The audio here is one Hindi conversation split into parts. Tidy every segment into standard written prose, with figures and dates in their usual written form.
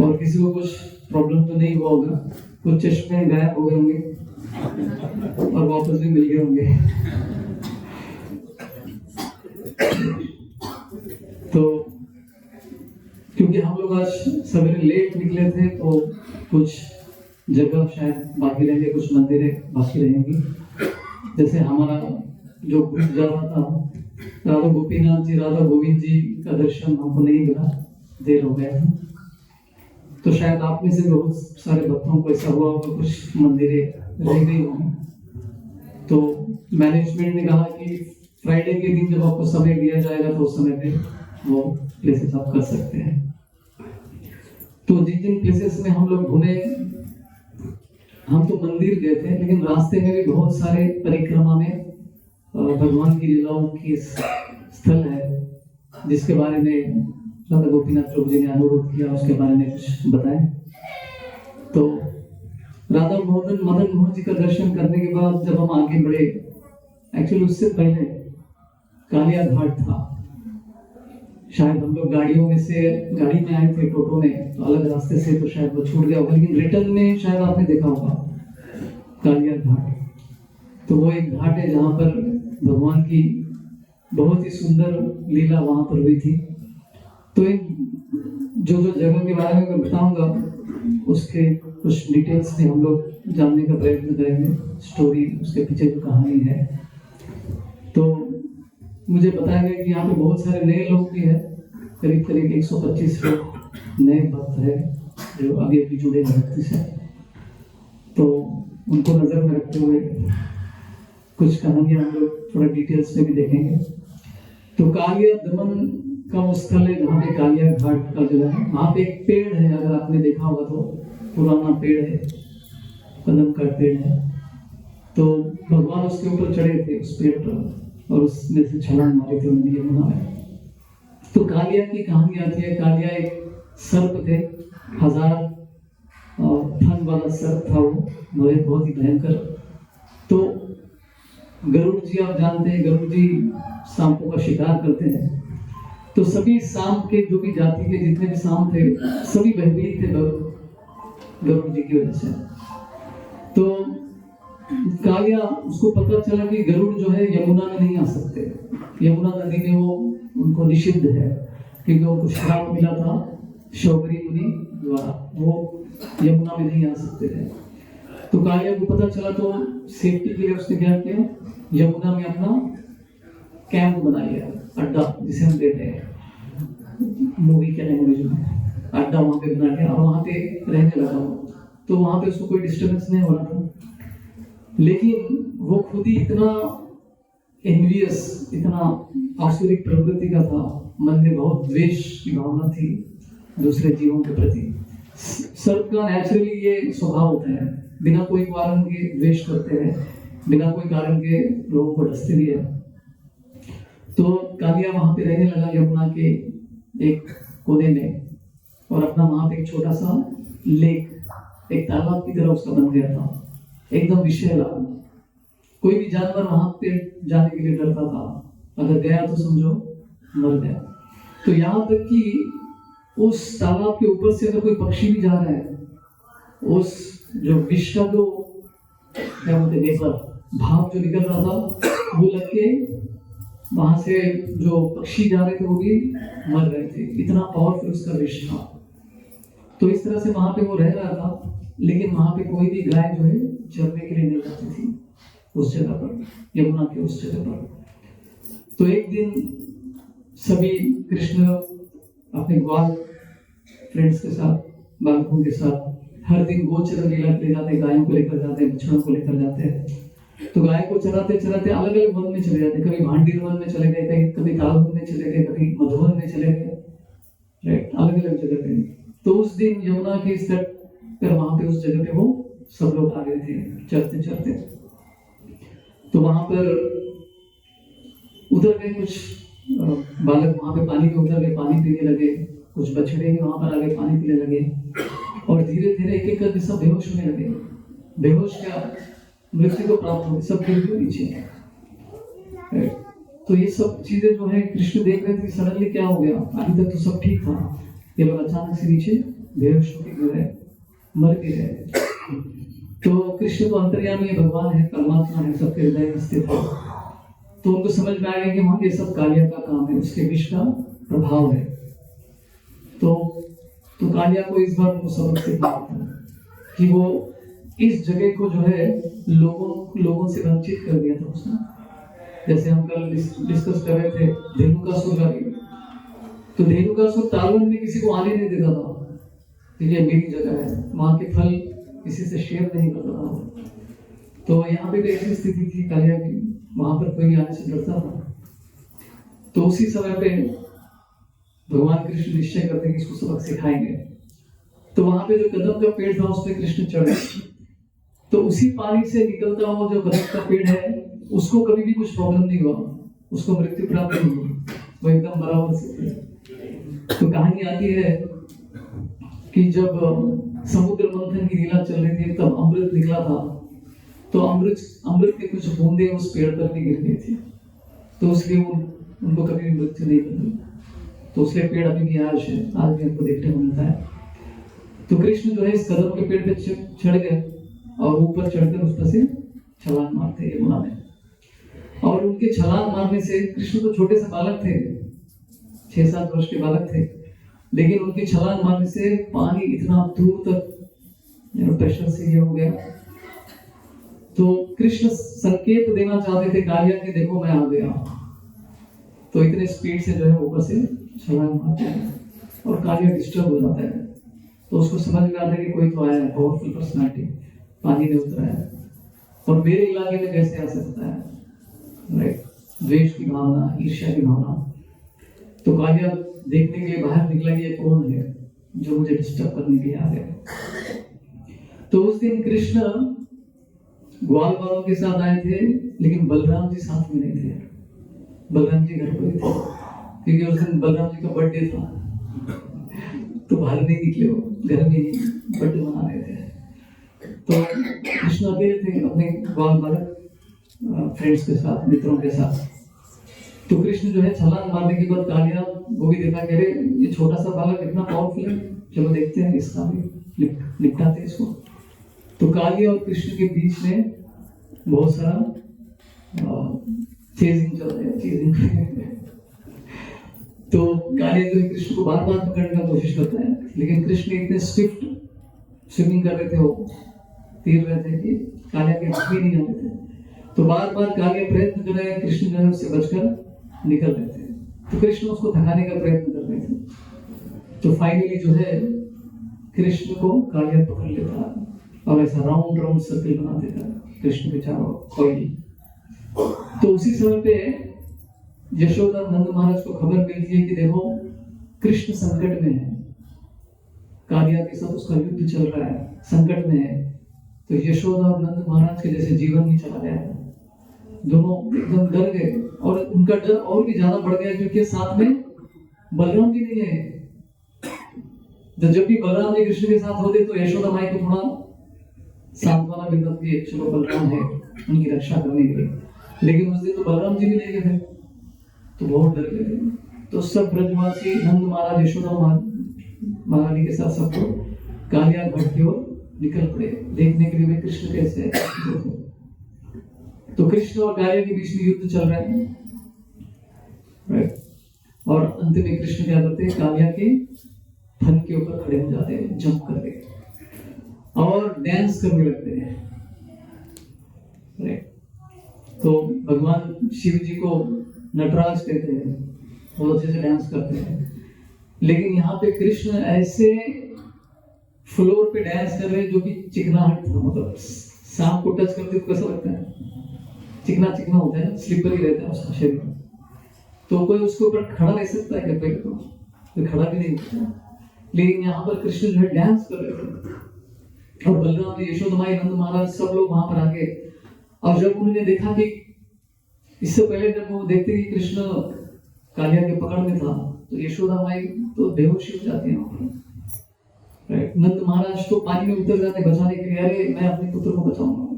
और किसी को कुछ प्रॉब्लम तो नहीं हुआ होगा, कुछ चश्मे गायब हो गए होंगे और वापस भी मिल गए होंगे। तो क्योंकि हम लोग आज सवेरे लेट निकले थे तो कुछ जगह शायद बाकी रहेंगे, कुछ मंदिरें बाकी रहेंगी। जैसे हमारा जो ग्रुप जा रहा था, राधा गोपीनाथ जी, राधा गोविंद जी का दर्शन हमको नहीं मिला, देर हो गया था। तो शायद आप में से बहुत सारे भक्तों को ऐसा हुआ होगा, कुछ मंदिरें रह गई होंगी। तो मैनेजमेंट ने कहा कि फ्राइडे के दिन जब आपको समय दिया जाएगा तो उस समय पे वो प्लेसेस आप कर सकते हैं। तो जिन जिन प्लेसेस में हम लोग घूमे, हम तो मंदिर गए थे, लेकिन रास्ते में भी बहुत सारे परिक्रमा में भगवान की लीलाओं की स्थल है, जिसके बारे में राधा गोपीनाथ प्रभु जी ने अनुरोध किया, उसके बारे में कुछ बताएं। तो राधा मदन मोहन जी का दर्शन करने के बाद जब हम आगे बढ़े, एक्चुअली उससे पहले कालिया घाट था। शायद हम लोग गाड़ी में आए थे, टोटो में, तो अलग रास्ते से, तो शायद वो छूट गया होगा, लेकिन रिटर्न में शायद आपने देखा होगा कालिया घाट। तो वो एक घाट है जहाँ पर भगवान की बहुत ही सुंदर लीला वहां पर हुई थी। तो इन जो जगह के बारे में मैं बताऊंगा, उसके कुछ डिटेल्स में हम लोग जानने का प्रयत्न करेंगे, स्टोरी, उसके पीछे जो कहानी है। तो मुझे बताया गया कि यहाँ पे बहुत सारे नए लोग भी हैं, करीब 125 लोग नए भक्त हैं जो अभी जुड़े हैं भक्ति से। तो उनको नजर में रखते हुए कुछ कहानियां हम लोग थोड़ा डिटेल्स में भी देखेंगे। तो कालिया दमन का वो स्थल है जहाँ पे कालिया घाट का जगह है। वहाँ पे एक पेड़ है, अगर आपने देखा होगा तो पुराना पेड़ है, कदम का पेड़ है। तो भगवान उसके ऊपर चढ़े थे, उस पेड़ पर, और उसमें से छलांग मारे थे उन्होंने यमुना में। तो कालिया की कहानी आती है। कालिया एक सर्प थे, 1000 फन वाला सर्प था, वो बहुत ही भयंकर। तो गरुड़ जी, आप जानते हैं, गरुड़ जी सांपों का शिकार करते हैं। तो सभी सांप के, जो भी जाति के जितने भी सांप थे, सभी भयभीत थे गरुड़ जी की वजह से। तो कालिया, उसको पता चला कि गरुड़ जो है यमुना में नहीं आ सकते, यमुना नदी में वो उनको निषिद्ध है, क्योंकि उनको श्राप मिला था शौगरी मुनि द्वारा, वो यमुना में नहीं आ सकते थे। तो कालिया को पता चला, तो सेफ्टी के लिए उसने क्या किया, यमुना में अपना कैंप बना लिया, अड्डा जिसे हम कहते हैं मूवी के लैंग्वेज में, अड्डा वहां पे बना लिया और वहां पे रहने लगा। तो वहां पे उसको कोई डिस्टर्बेंस नहीं हो रहा था, लेकिन वो खुद ही इतना एनवियस, इतना आसुरिक प्रवृत्ति का था, मन में बहुत द्वेष की भावना थी दूसरे जीवों के प्रति। सर्प का नेचुरली ये स्वभाव होता है, बिना कोई कारण के द्वेष करते हैं, बिना कोई कारण के लोगों को डसते भी है। तो कालिया वहां पे रहने लगा यमुना के एक कोने में, और अपना वहां पे एक छोटा सा लेक, एक तालाब की तरह उसका बन गया था, एकदम विषैला। कोई भी जानवर वहां पे जाने के लिए डरता था, अगर गया तो समझो मर गया। तो यहाँ तक कि उस तालाब के ऊपर से अगर कोई पक्षी भी जा रहा है, उस जो विष का जो क्या बोलते वेपर, भाप जो निकल रहा था, वो लग के वहां से जो पक्षी जा रहे थे वो भी मर रहे थे, इतना पावरफुल उसका विष था। तो इस तरह से वहां पे वो रह रहा था, लेकिन वहां पे कोई भी गाय जो है चरने के लिए नहीं जाती थी उस जगह पर, यमुना के उस जगह पर। तो एक दिन सभी कृष्ण अपने ग्वाल फ्रेंड्स के साथ, बालकों के साथ, हर दिन गोचरण लीला के लिए जाते, गायों को लेकर जाते, बछड़ों को लेकर जाते हैं। तो गाय को चराते चराते अलग अलग वन में चले जाते, कभी भांडीर वन में चले गए, कभी तालवन में चले गए, कभी मधुवन में चले गए, राइट, अलग अलग जगह पे। तो उस दिन यमुना के इस तट पर, वहां पे उस जगह पे वो सब लोग आ गए थे चलते चलते। तो वहां पर उतर गए कुछ बालक, वहां पे पानी में उतर गए, पानी पीने लगे। कुछ बछड़े भी वहां पर आगे पानी पीने लगे, और धीरे धीरे एक एक करके सब बेहोश होने लगे। बेहोश क्या, मृत्यु को प्राप्त हो गए, सब गिर गए नीचे। तो ये सब चीजें जो है कृष्ण देख रहे थे, सडनली क्या हो गया, अभी तक तो सब ठीक था, ये लोग अचानक से नीचे बेहोश होकर गिरे, मर भी गए। तो कृष्ण तो अंतर्यामी है, भगवान है, परमात्मा है, सबके हृदय में स्थित है। तो उनको समझ में आ गया कि वहां ये सब कालिया का काम है, उसके विष का प्रभाव है। तो कालिया को इस बार वो सबक सिखाया कि वो इस जगह को जो है लोगों से वंचित कर दिया था उसने। जैसे हम कल डिस्कस कर रहे थे धेनुकासुर का, तो धेनुकासुर तालवन में किसी को आने नहीं देता था कि ये मेरी जगह है, वहां के फल किसी से शेयर नहीं करता था। तो यहाँ पे भी ऐसी स्थिति थी कालिया की, वहां पर कोई आने से डरता था। तो उसी समय पे भगवान कृष्ण निश्चय करते कि इसको सबक सिखाएंगे। तो वहां पे जो कदम का पेड़ था उस पे कृष्ण चढ़े। तो उसी पानी से निकलता हुआ जो कदम का पेड़ है उसको कभी भी कुछ प्रॉब्लम नहीं हुआ, उसको मृत्यु प्राप्त नहीं हुई, वो एकदम बराबर से। तो कहानी आती है कि जब समुद्र मंथन की लीला चल रही थी तब अमृत निकला था। तो अमृत के कुछ बूंदे उस पेड़ पर भी गिर गई थी, तो उसलिए उनको कभी भी मृत्यु नहीं बनी। तो उसके पेड़ अभी भी आज भी हमको देखने को मिलता है। तो कृष्ण जो है इस कदम के पेड़ पे चढ़ गए और ऊपर चढ़कर उस पर से छलांग मारते यमुना में। और उनके छलांग मारने से, कृष्ण तो छोटे से बालक थे, 6-7 वर्ष के बालक थे, लेकिन उनकी छलांग मारने से पानी इतना दूर तक प्रेशर से ये हो गया। तो कृष्ण संकेत देना चाहते थे कालिया के, देखो मैं आ गया। तो इतने स्पीड से जो है ऊपर से छलांग मारते हैं और कालिया डिस्टर्ब हो जाता है। तो उसको समझ में आता है कि कोई तो आया है, पावरफुल पर्सनालिटी पानी में उतरा है और मेरे इलाके में कैसे आ सकता है, राइट? द्वेष की भावना, ईर्ष्या की भावना। तो कालिया देखने के लिए बाहर निकला कि ये कौन है जो मुझे डिस्टर्ब करने के लिए आ गया। तो उस दिन कृष्ण ग्वाल बालों के साथ आए थे, लेकिन बलराम जी साथ में नहीं थे। बलराम जी घर पर ही थे, क्योंकि उस दिन बलराम जी का बर्थडे था। तो बाहर नहीं निकले, वो घर में ही बर्थडे मना रहे थे। तो कृष्ण अकेले थे अपने ग्वाल बालक फ्रेंड्स के साथ, मित्रों के साथ। तो कृष्ण जो है छलांग मारने के बाद कालिया वो भी देखा कि अरे ये छोटा सा बालक इतना पावरफुल है, चलो देखते हैं इसका भी निपटाते हैं इसको। तो कालिया और कृष्ण के बीच में बहुत सारा चेजिंग चल रहा है, चेजिंग। तो कालिया जो है कृष्ण को बार बार पकड़ने का कोशिश करता है, लेकिन कृष्ण इतने स्विफ्ट स्विमिंग कर रहे थे, वो तीर रहे थे कि कालिया के हाथ में नहीं आते थे। तो बार बार कालिया प्रयत्न कर रहे हैं, कृष्ण जो है उससे बचकर निकल रहे थे। तो कृष्ण उसको थकाने का प्रयत्न कर रहे थे। तो फाइनली जो है कृष्ण को कालिया पकड़ लेता और ऐसा राउंड राउंड सर्कल बना देता कृष्ण के चारों कोई। तो उसी समय पे यशोदा नंद महाराज को खबर मिलती है कि देखो कृष्ण संकट में है, कालिया के साथ उसका युद्ध चल रहा है, संकट में है। तो यशोदा और नंद महाराज के जैसे जीवन ही चला गया है। दोनों एकदम डर गए और उनका डर और भी ज्यादा बढ़ गया क्योंकि साथ में बलराम जी नहीं है। तो जब भी बलराम जी कृष्ण के साथ होते तो यशोदा माई को थोड़ा सांत्वना मिलता कि चलो बलराम है उनकी रक्षा करने के लिए, लेकिन उस दिन तो बलराम जी भी नहीं गए, तो बहुत डर गए। तो सब ब्रजवासी नंद महाराज यशोदा महारानी के साथ सबको कालिया घाट की ओर निकल पड़े देखने के लिए कृष्ण कैसे है। तो कृष्ण और कालिया के बीच में युद्ध चल रहा है, राइट? और अंत में कृष्ण क्या करते हैं, कालिया के फन के ऊपर खड़े हो जाते हैं जंप करके और डांस करने लगते हैं, राइट? तो भगवान शिव जी को नटराज कहते हैं, बहुत अच्छे से डांस करते हैं। लेकिन यहाँ पे कृष्ण ऐसे फ्लोर पे डांस कर रहे हैं जो कि चिकनाहट था, मतलब सांप को टच करते तो कैसा लगता है, चिकना चिकना होता है, स्लिपर ही रहता है उसका शरीर। तो कोई उसके ऊपर खड़ा रह सकता है क्या? पहले तो खड़ा भी नहीं होता। लेकिन यहाँ पर कृष्ण जो है डांस कर रहे थे और बलराम जी, यशोदा माई, नंद महाराज सब लोग वहां पर आके, और जब उन्होंने देखा कि इससे पहले जब वो देखते कि कृष्ण कालिया के पकड़ में था तो यशोदा माई तो बेहोश हो जाती है वहां पर, राइट? नंद महाराज तो पानी में उतर जाते बचाने के लिए, अरे मैं अपने पुत्र को बचाऊंगा।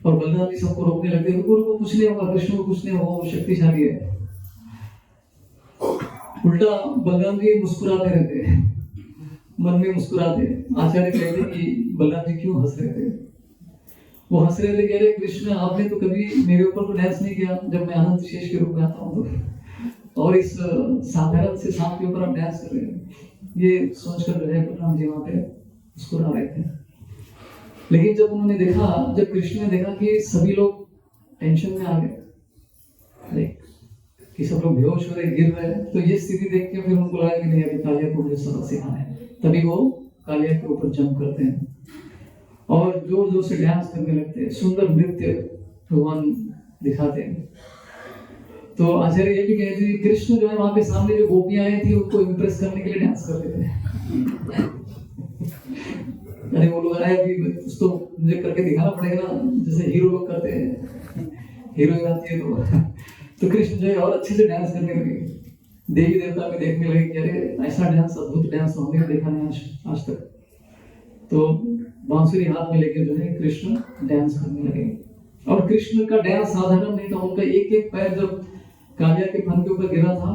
और बलराम जी सबको रोकने लगते, रुको रुको, कुछ नहीं होगा, कृष्ण को कुछ नहीं होगा, वो शक्तिशाली है। उल्टा बलराम जी मुस्कुराते रहते हैं, मन में मुस्कुराते। आचार्य कहते कि बलराम जी क्यों हंस रहे थे? वो हंस रहे थे, कह रहे कृष्ण आपने तो कभी मेरे ऊपर तो डांस नहीं किया जब मैं अनंत शेष के रूप में आता हूँ तो, और इस साधारण से सांप के ऊपर आप डांस कर रहे हैं। ये सोचकर जो है बलराम जी वहां पे मुस्कुरा रहे थे। लेकिन जब उन्होंने देखा, जब कृष्ण ने देखा कि सभी लोग टेंशन में आ गए कि सब लोग बेहोश हो रहे, गिर रहे, तो ये स्थिति देख के फिर उनको लगा कि नहीं, अभी कालिया को मुझे सबक सिखाना है। तभी वो कालिया के ऊपर जंप करते हैं और जोर जोर से डांस करने लगते हैं, सुंदर नृत्य भगवान दिखाते हैं। तो आचार्य ये भी कहते हैं कृष्ण जो है वहां पे सामने जो गोपियां आई थी उनको इम्प्रेस करने के लिए डांस करते थे। अरे वो लोग आए अभी कुछ तो मुझे करके दिखाना पड़ेगा ना, जैसे हीरो लोग करते हैं, हीरोइन आती है तो कृष्ण जो है और अच्छे से डांस करने लगे। देवी देवता भी देखने लगे कि अरे ऐसा डांस, अद्भुत डांस तो हमने देखा नहीं आज तक। तो बांसुरी हाथ में लेकर जो है कृष्ण डांस करने लगे। और कृष्ण का डांस साधारण नहीं था, उनका एक एक पैर जब कालिया के फन के ऊपर गिरा था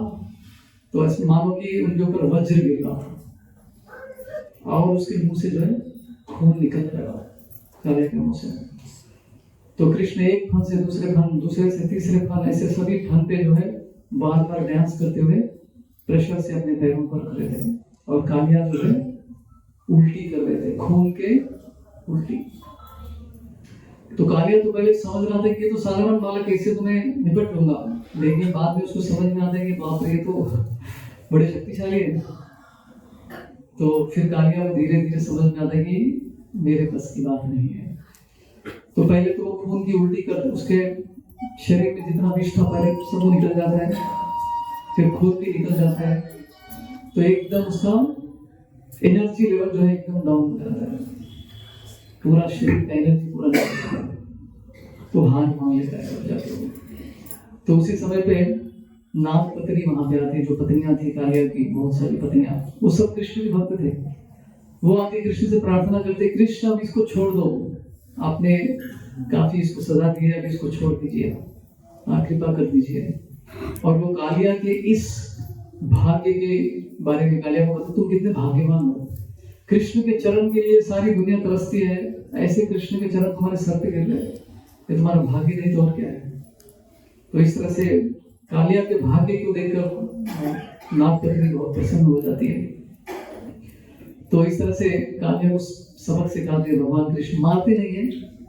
तो ऐसे मानो कि उनके ऊपर वज्र गिर रहा था और उसके मुंह से जो है खून निकल रहा कालिया के मुंह से। तो कृष्ण एक फन से दूसरे फन, दूसरे से तीसरे फन, ऐसे सभी फन पे जो है बार बार डांस करते हुए प्रेशर से अपने पैरों पर रख रहे थे और कालिया जो है उल्टी कर रहे थे, खून के उल्टी। तो कालिया तो पहले समझ रहा था कि ये तो साधारण बालक, इससे तो मैं निपट लूंगा, लेकिन बाद में उसको समझ में आता है कि बाप रे ये तो बड़े शक्तिशाली है। तो फिर कालिया धीरे धीरे समझ में आता है कि मेरे बस की बात नहीं है। तो पहले तो खून की उल्टी कर, उसके शरीर में जितना विष था पहले सब वो निकल जाता है, फिर खून भी निकल जाता है, तो एकदम उसका एनर्जी लेवल जो है एकदम डाउन हो जाता है, पूरा शरीर का एनर्जी पूरा डाउन हो जाता है, तो हार मान लेता है जाके। तो उसी समय पे नाग पत्नी वहां पे आती, जो पत्नियां थी कालिया की, बहुत सारी पत्नियां, वो सब कृष्ण के भक्त थे। वो आके कृष्ण से प्रार्थना करते, कृष्ण अब इसको छोड़ दो, आपने काफी इसको सजा दी है, अब इसको छोड़ दीजिए, कृपा कर दीजिए। और वो कालिया के इस भाग्य के बारे में कालिया को बताते, तुम कितने भाग्यवान हो, कृष्ण के चरण के लिए सारी दुनिया तरसती है, ऐसे कृष्ण के चरण तुम्हारे सर पे गिर गए, ये तुम्हारा भाग्य नहीं तो और क्या है। तो इस तरह से कालिया के भाग्य को देखकर नाग पत्नी बहुत प्रसन्न हो जाती है। तो इस तरह से कालिया उस सबक सिखाते हैं, भगवान कृष्ण मारते नहीं है,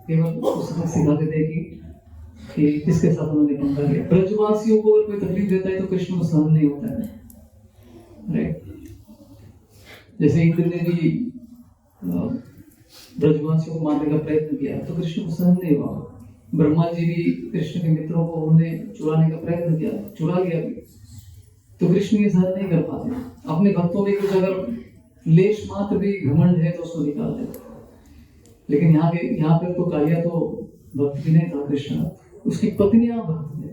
केवल उसको सबक सिखाते थे कि किसके साथ उन्होंने पंगा किया। ब्रजवासियों को अगर कोई तकलीफ देता है तो कृष्ण को सहन नहीं होता है, राइट। जैसे इंद्र ने भी ब्रजवासियों को मारने का प्रयत्न किया तो कृष्ण को सहन नहीं हुआ। ब्रह्मा जी भी कृष्ण के मित्रों को उन्होंने चुराने का प्रयत्न किया, चुरा लिया भी, तो कृष्ण ये सहन नहीं कर पाते। अपने भक्तों में कुछ अगर लेश मात्र भी घमंड है तो उसको निकाल देते। लेकिन यहाँ पे तो कालिया तो भक्त भी नहीं था कृष्ण, उसकी पत्नियां भक्त थे।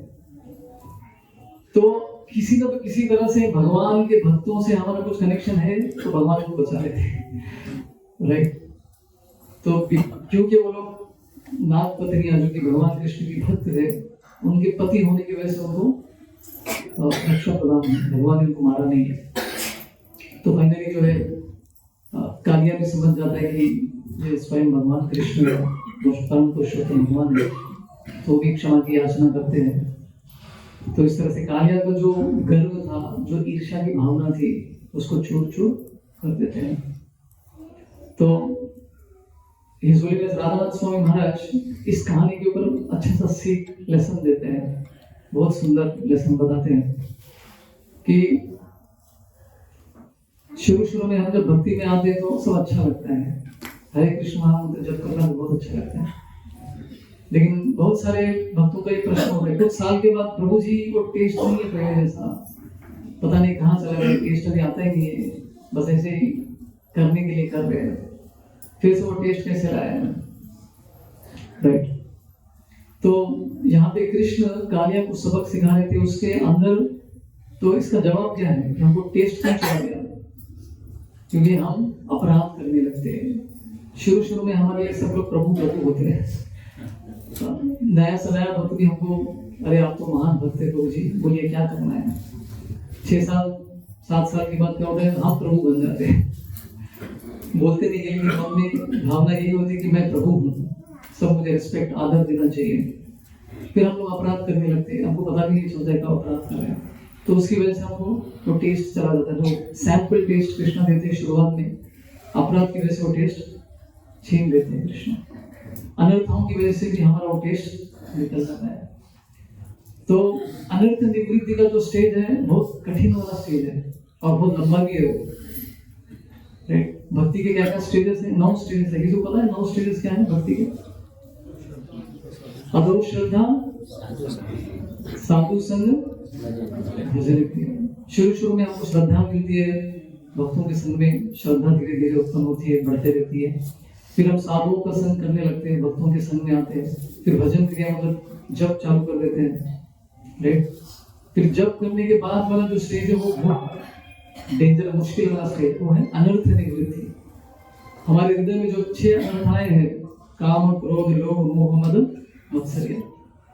तो किसी न किसी तरह से भगवान के भक्तों से हमारा कुछ कनेक्शन है तो भगवान को बचा लेते, राइट। तो क्योंकि वो लोग नाग पत्नियां जो कि भगवान कृष्ण की भक्त थे, उनके पति होने की वजह से उनको रक्षा प्रदान, भगवान ने उनको मारा नहीं है। तो फाइनली जो है कालिया भी समझ जाता है कि ये स्वयं भगवान कृष्ण है, परम पुरुषोत्तम भगवान है, तो भी क्षमा की याचना करते हैं। तो इस तरह से कालिया का जो गर्व था, जो ईर्ष्या की भावना थी, उसको चूर चूर कर देते हैं। तो हिज होलीनेस राधानाथ स्वामी महाराज इस कहानी के ऊपर अच्छा सा सीख लेसन देते हैं, बहुत सुंदर लेसन बताते हैं कि शुरू में हम जब भक्ति में आते हैं तो सब अच्छा लगता है, हरे कृष्ण महामंत्र जब करना तो बहुत अच्छा लगता है। लेकिन बहुत सारे भक्तों का ये प्रश्न होता है, कुछ साल के बाद प्रभु जी वो टेस्ट नहीं है पहले जैसा, पता नहीं कहाँ चला गया, टेस्ट अभी आता ही नहीं है, बस ऐसे ही करने के लिए कर रहे हैं, फिर से वो टेस्ट कैसे लाया, राइट। तो यहाँ पे कृष्ण कालिया को सबक सिखा रहे थे, उसके अंदर तो इसका जवाब क्या है कि हमको टेस्ट क्यों चला गया, क्योंकि हम अपराध करने लगते हैं। शुरू में हमारे लिए सब लोग प्रभु प्रभु होते हैं, नया से नया भक्त भी हमको, अरे आप तो महान भक्त है प्रभु जी, बोलिए क्या करना है। 6 साल 7 साल के बाद क्या होता है, हम प्रभु बन जाते हैं। बोलते नहीं है, मन में भावना यही होती है कि मैं प्रभु हूँ, सब मुझे रिस्पेक्ट आदर देना चाहिए। फिर हम लोग अपराध करने लगते हैं, हमको पता भी नहीं चलता है क्या अपराध कर रहे हैं। तो उसकी वजह से हमको वो टेस्ट चला जाता है, जो सैंपल टेस्ट कृष्णा देते हैं शुरुआत में, अपराध की वजह से वो टेस्ट छीन देते हैं कृष्ण। अनर्थों की वजह से भी हमारा वो टेस्ट निकल जाता है। तो अनर्थ निवृत्ति का जो स्टेज है बहुत कठिन वाला स्टेज है और बहुत लंबा भी है वो। राइट, भक्ति के क्या क्या स्टेजेस है? 9 स्टेजेस है। किसी को पता है 9 स्टेजेस क्या है भक्ति के? अदो श्रद्धा, साधु संग, भजन क्रिया। शुरू में हमको श्रद्धा मिलती है, भक्तों के संग में श्रद्धा धीरे धीरे उत्पन्न होती है, बढ़ते रहती है। फिर हम साधुओं का संग करने लगते हैं, भक्तों के संग में आते हैं। फिर भजन क्रिया मतलब जप चालू कर देते हैं। राइट, फिर जप करने के बाद वाला जो स्टेज है वो बहुत डेंजर मुश्किल वाला स्टेज, वो है अनर्थ निवृत्ति। हमारे हृदय में जो 6 अनर्थाएं हैं, काम, क्रोध, लोभ, मोह, मद, मत्सर्य,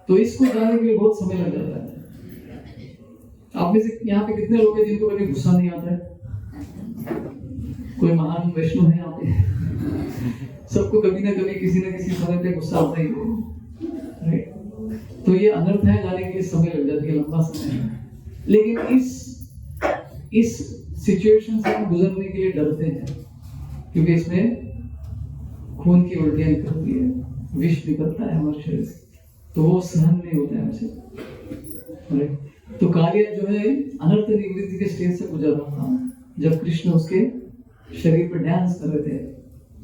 तो इसको जाने के लिए बहुत समय लग जाता है। आप में से यहाँ पे कितने लोग हैं जिनको कभी गुस्सा नहीं आता है? कोई महान वैष्णव है यहाँ पे? सबको कभी ना कभी किसी न किसी समय पे गुस्सा आता ही है। राइट, तो ये अनर्थ है, जाने के लिए समय लग जाती है, लंबा समय है। लेकिन इस सिचुएशन से हम गुजरने के लिए डरते हैं, क्योंकि इसमें खून की उल्टियां निकलती है, विष निकलता है हमारे शरीर से, तो वो सहन नहीं होता है हमसे। तो कार्य जो है अनर्थ निवृत्ति के स्टेज से गुजर रहा था। जब कृष्ण उसके शरीर पर डांस कर रहे थे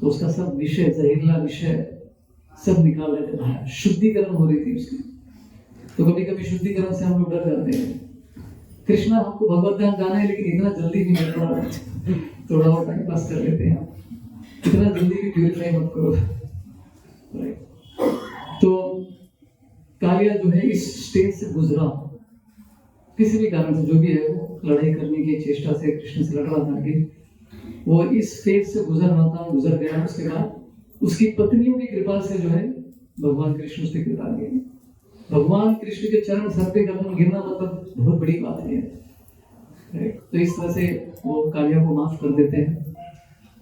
तो उसका सब विषय, जहरीला विषय सब निकाल रहे थे बाहर, शुद्धिकरण हो रही थी उसकी। तो कभी कभी शुद्धिकरण से हम लोग डर जाते हैं। कृष्णा हमको भगवत ध्यान गाना है, लेकिन इतना जल्दी भी नहीं पड़ा, थोड़ा और टाइम पास कर लेते हैं, इतना जल्दी भी प्यूरिफाई मत करो। तो कार्य जो है इस स्टेज से गुजरा, किसी भी कारण से, जो भी है वो लड़ाई करने की चेष्टा से कृष्ण से लड़ रहा था कि वो इस फेज से गुजर रहा था, गुजर गया। उसके बाद उसकी पत्नियों की कृपा से जो है भगवान कृष्ण उसकी कृपा की। भगवान कृष्ण के चरण सर पे कदम गिरना मतलब बहुत बड़ी बात है। तो इस तरह से वो कालिया को माफ कर देते हैं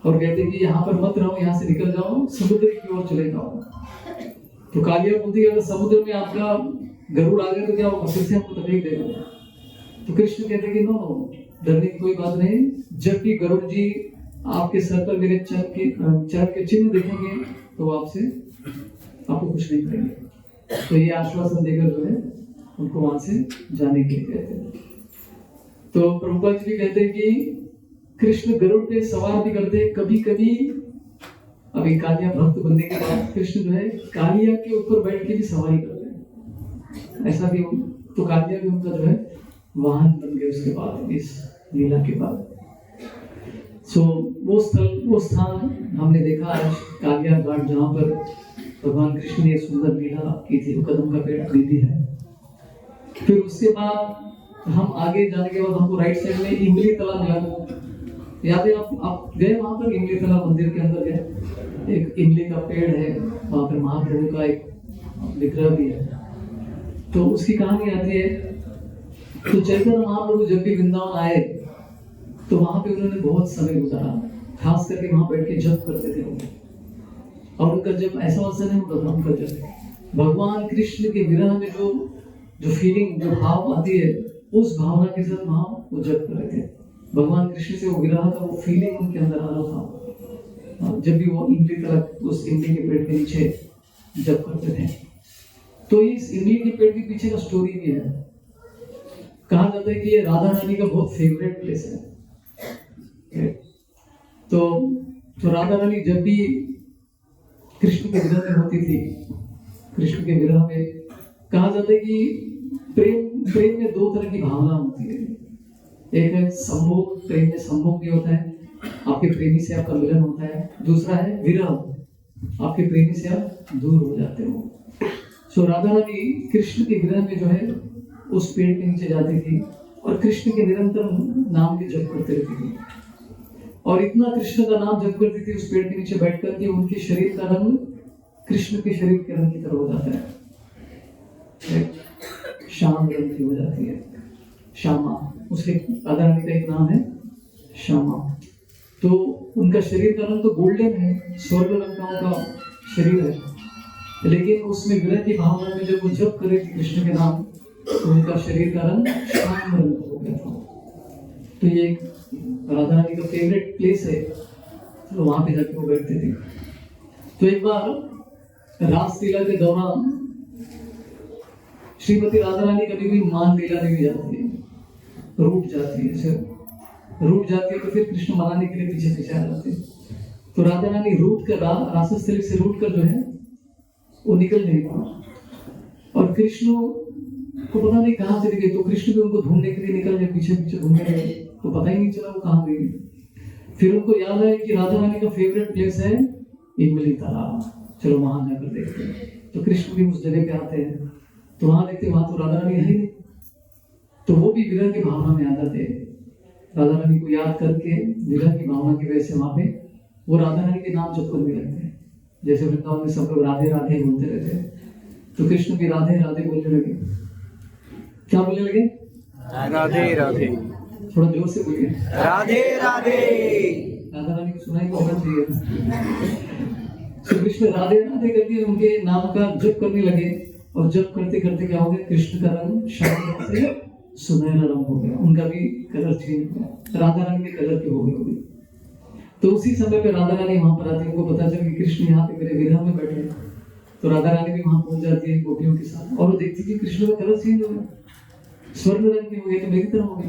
और कहते हैं कि यहाँ पर मत रहो, यहाँ से निकल जाओ, समुद्र की ओर चले जाओ। तो कालिया बोलती है अगर समुद्र में आपका गरुड़ आ गया तो क्या होगा, फिर से हमको तकलीफ देगा। तो कृष्ण कहते हैं कि नो, डरने की कोई बात नहीं। जब भी गरुड़ जी आपके सर पर मेरे चरण के चिन्ह देखेंगे तो आपको कुछ नहीं करेंगे। तो ये आश्वासन देकर जो है उनको वहां से जाने के लिए कहते हैं। तो प्रभुपाद जी भी कहते हैं कि कृष्ण गरुड़ पे सवार भी करते हैं कभी कभी। अभी कालिया भक्त बनने के बाद कृष्ण जो है कालिया के ऊपर बैठ के भी सवारी करते हैं, ऐसा भी। तो कालिया भी उनका जो है वाहन बन गए उसके बाद, इस लीला के बाद। वो स्थान हमने देखा आज कालिया घाट, जहाँ पर भगवान कृष्ण ने सुंदर लीला की थी, वो कदम का पेड़ खरीदी है। फिर उसके बाद हम आगे जाने के बाद हमको राइट साइड में इमली तला मिला। याद है आप गए वहां पर? इमली तला मंदिर के अंदर गए, एक इमली का पेड़ है, वहां पर महाप्रभु का एक विग्रह भी है। तो उसकी कहानी आती है, तो चैतन्य महाप्रभु जब भी वृंदावन आए तो वहां पे उन्होंने बहुत समय गुजारा, खास करके वहां बैठ के जप करते थे वो। और उनका जब ऐसा अवसर नहीं होता था, उनका जब भगवान कृष्ण के विरह में जो फीलिंग, जो भाव आती है, उस भावना के साथ वहां वो जप कर रहे थे। भगवान कृष्ण से वो विरह का वो फीलिंग उनके अंदर आ रहा था जब भी वो इमली तलक उस इमली के पेड़ के नीचे जप करते थे। तो इस इमली के पेड़ के पीछे का स्टोरी भी है। कहा जाता है कि ये राधा रानी का बहुत फेवरेट प्लेस है। तो राधा रानी जब भी कृष्ण के विरह में होती थी, कृष्ण के विरह में कहा जाता है कि प्रेम में 2 तरह की भावना होती है। एक है संभोग, प्रेम में संभोग भी होता है, आपके प्रेमी से आपका मिलन होता है। दूसरा है विरह, आपके प्रेमी से आप दूर हो जाते हो। सो राधा रानी कृष्ण के विरह में जो है उस पेड़ के नीचे जाती थी और कृष्ण के निरंतर नाम के जप करते रहती थी। और इतना कृष्ण का नाम जप करती थी उस पेड़ के नीचे बैठ कर के उनके शरीर का रंग कृष्ण के शरीर के रंग की तरह हो जाता है, शाम रंग की हो जाती है। श्यामा, उसके राधा रानी का एक नाम है श्यामा। तो उनका शरीर का रंग तो गोल्डन है, स्वर्ग रंग का उनका शरीर है, लेकिन उसमें विरह की भावना में जब वो जप करे थी कृष्ण के नाम, तो उनका शरीर का रंग श्याम रंग हो गया था। तो ये राधा रानी का फेवरेट प्लेस है, तो वहां पे जाके वो बैठते थे। तो एक बार रासलीला के दौरान श्रीमती राधा रानी कभी भी मान लीला नहीं जाती है, रूठ जाती है, रूठ जाती है, तो फिर कृष्ण मनाने के लिए पीछे पीछे आ जाते हैं। तो राधा रानी रूठ कर रासस्थली से रूठ कर जो है वो निकल नहीं पा, और कृष्ण को पता नहीं कहाँ चले गए। तो कृष्ण भी उनको ढूंढने के लिए निकल गए, पीछे पीछे ढूंढने गए, तो पता ही नहीं चला वो कहाँ गई। फिर उनको याद आया कि राधा रानी का फेवरेट प्लेस है इमली तालाब, चलो वहां जाकर देखते हैं। तो कृष्ण भी उस जगह पे आते हैं, तो वहां देखते वहां तो राधा रानी है ही नहीं। तो वो भी विरह की भावना में आ जाते हैं, राधा रानी को याद करके विरह की भावना की वजह से वहां पे वो राधा रानी के नाम जप करने लगते हैं। जैसे वृंदावन में सब लोग राधे राधे बोलते रहते हैं, तो कृष्ण भी राधे राधे बोलने लगे। क्या बोलने लगे? राधे राधे। थोड़ा जोर से बोलिए, राधे राधे। राधा रानी को सुनाई होना चाहिए। तो कृष्ण राधे राधे करके उनके नाम का जप करने लगे, और जप करते करते क्या हो गया, कृष्ण का रंग श्याम से सुनहरा रंग हो गया, उनका भी कलर चेंज हो गया, राधा रानी के कलर के हो गए। तो उसी समय पे राधा रानी वहां पर आती है, उनको पता चला कि कृष्ण यहाँ पे मेरे विरह में बैठे हैं। तो राधा रानी भी वहां पहुंच जाती है गोपियों के साथ, और वो देखती कि कृष्ण का कलर चेंज हो गया, स्वर्ण रंग के हो गए, तो मेरी तरह हो गए।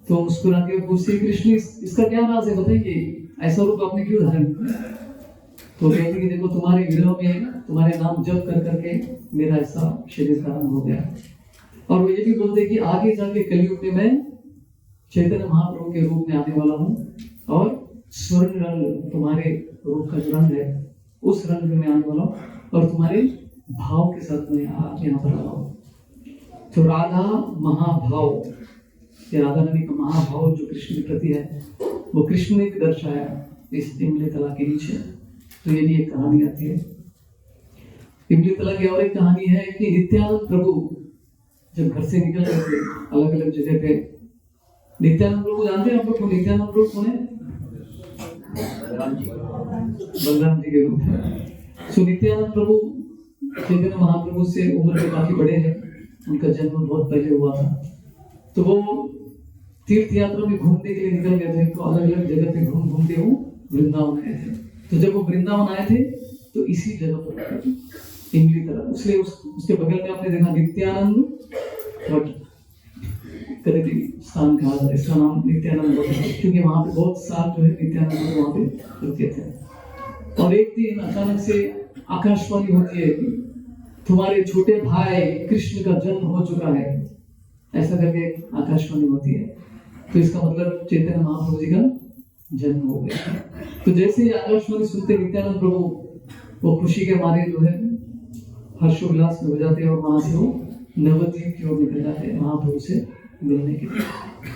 तो मुस्कुराते हुए पूछती कृष्ण इसका क्या राज है, बताइए, ऐसा रूप आपने क्यों धारण किया? तो कहती कि देखो तुम्हारे विरह में तुम्हारे नाम जप कर करके मेरा ऐसा शरीर का रंग हो गया। और वो ये भी बोलते कि आगे जाके कलयुग में मैं चैतन्य महाप्रभु के रूप में आने वाला हूँ, और स्वर्ण रंग तुम्हारे रूप का जो रंग है उस रंग में मैं आने वाला हूँ, और तुम्हारे भाव के साथ मैं यहाँ पर आया हूँ। तो राधा महाभाव, ये राधा रानी का महाभाव जो कृष्ण के प्रति है, वो कृष्ण ने भी दर्शाया इस इमली तला के नीचे। तो ये भी एक कहानी आती है इमली तला की। और एक कहानी है कि नित्यानंद प्रभु जब घर से निकल गए थे अलग अलग जगह पे, नित्यानंद प्रभु जानते हैं आप लोग को? नित्यानंद प्रभु कौन है? बलराम जी के रूप है। सो नित्यानंद प्रभु चैतन्य महाप्रभु से उम्र में काफी बड़े हैं, उनका जन्म बहुत पहले हुआ था। तो वो तीर्थ यात्रा में घूमने के लिए निकल गए थे, तो अलग अलग जगह पे घूम घूमते वो वृंदावन आए थे। तो जब वो वृंदावन आए थे तो इसी जगह पर इमली तरह, इसलिए उसके बगल में आपने देखा नित्यानंद वट स्थान कहा जाता है, इसका नाम नित्यानंद वट है, क्योंकि वहां पे बहुत साल जो है नित्यानंद वहां पे रुके थे। और एक दिन अचानक से आकाशवाणी होती है कि तुम्हारे छोटे भाई कृष्ण का जन्म हो चुका है, ऐसा करके आकाशवाणी होती है। तो इसका मतलब चैतन्य महाप्रभु जी का जन्म हो गया। तो जैसे ही आकाशवाणी सुनते नित्यानंद प्रभु वो खुशी के मारे जो है हर्षोल्लास में हो जाते हैं, और वहां से वो नवद्वीप की ओर निकल जाते हैं महाप्रभु से मिलने के लिए।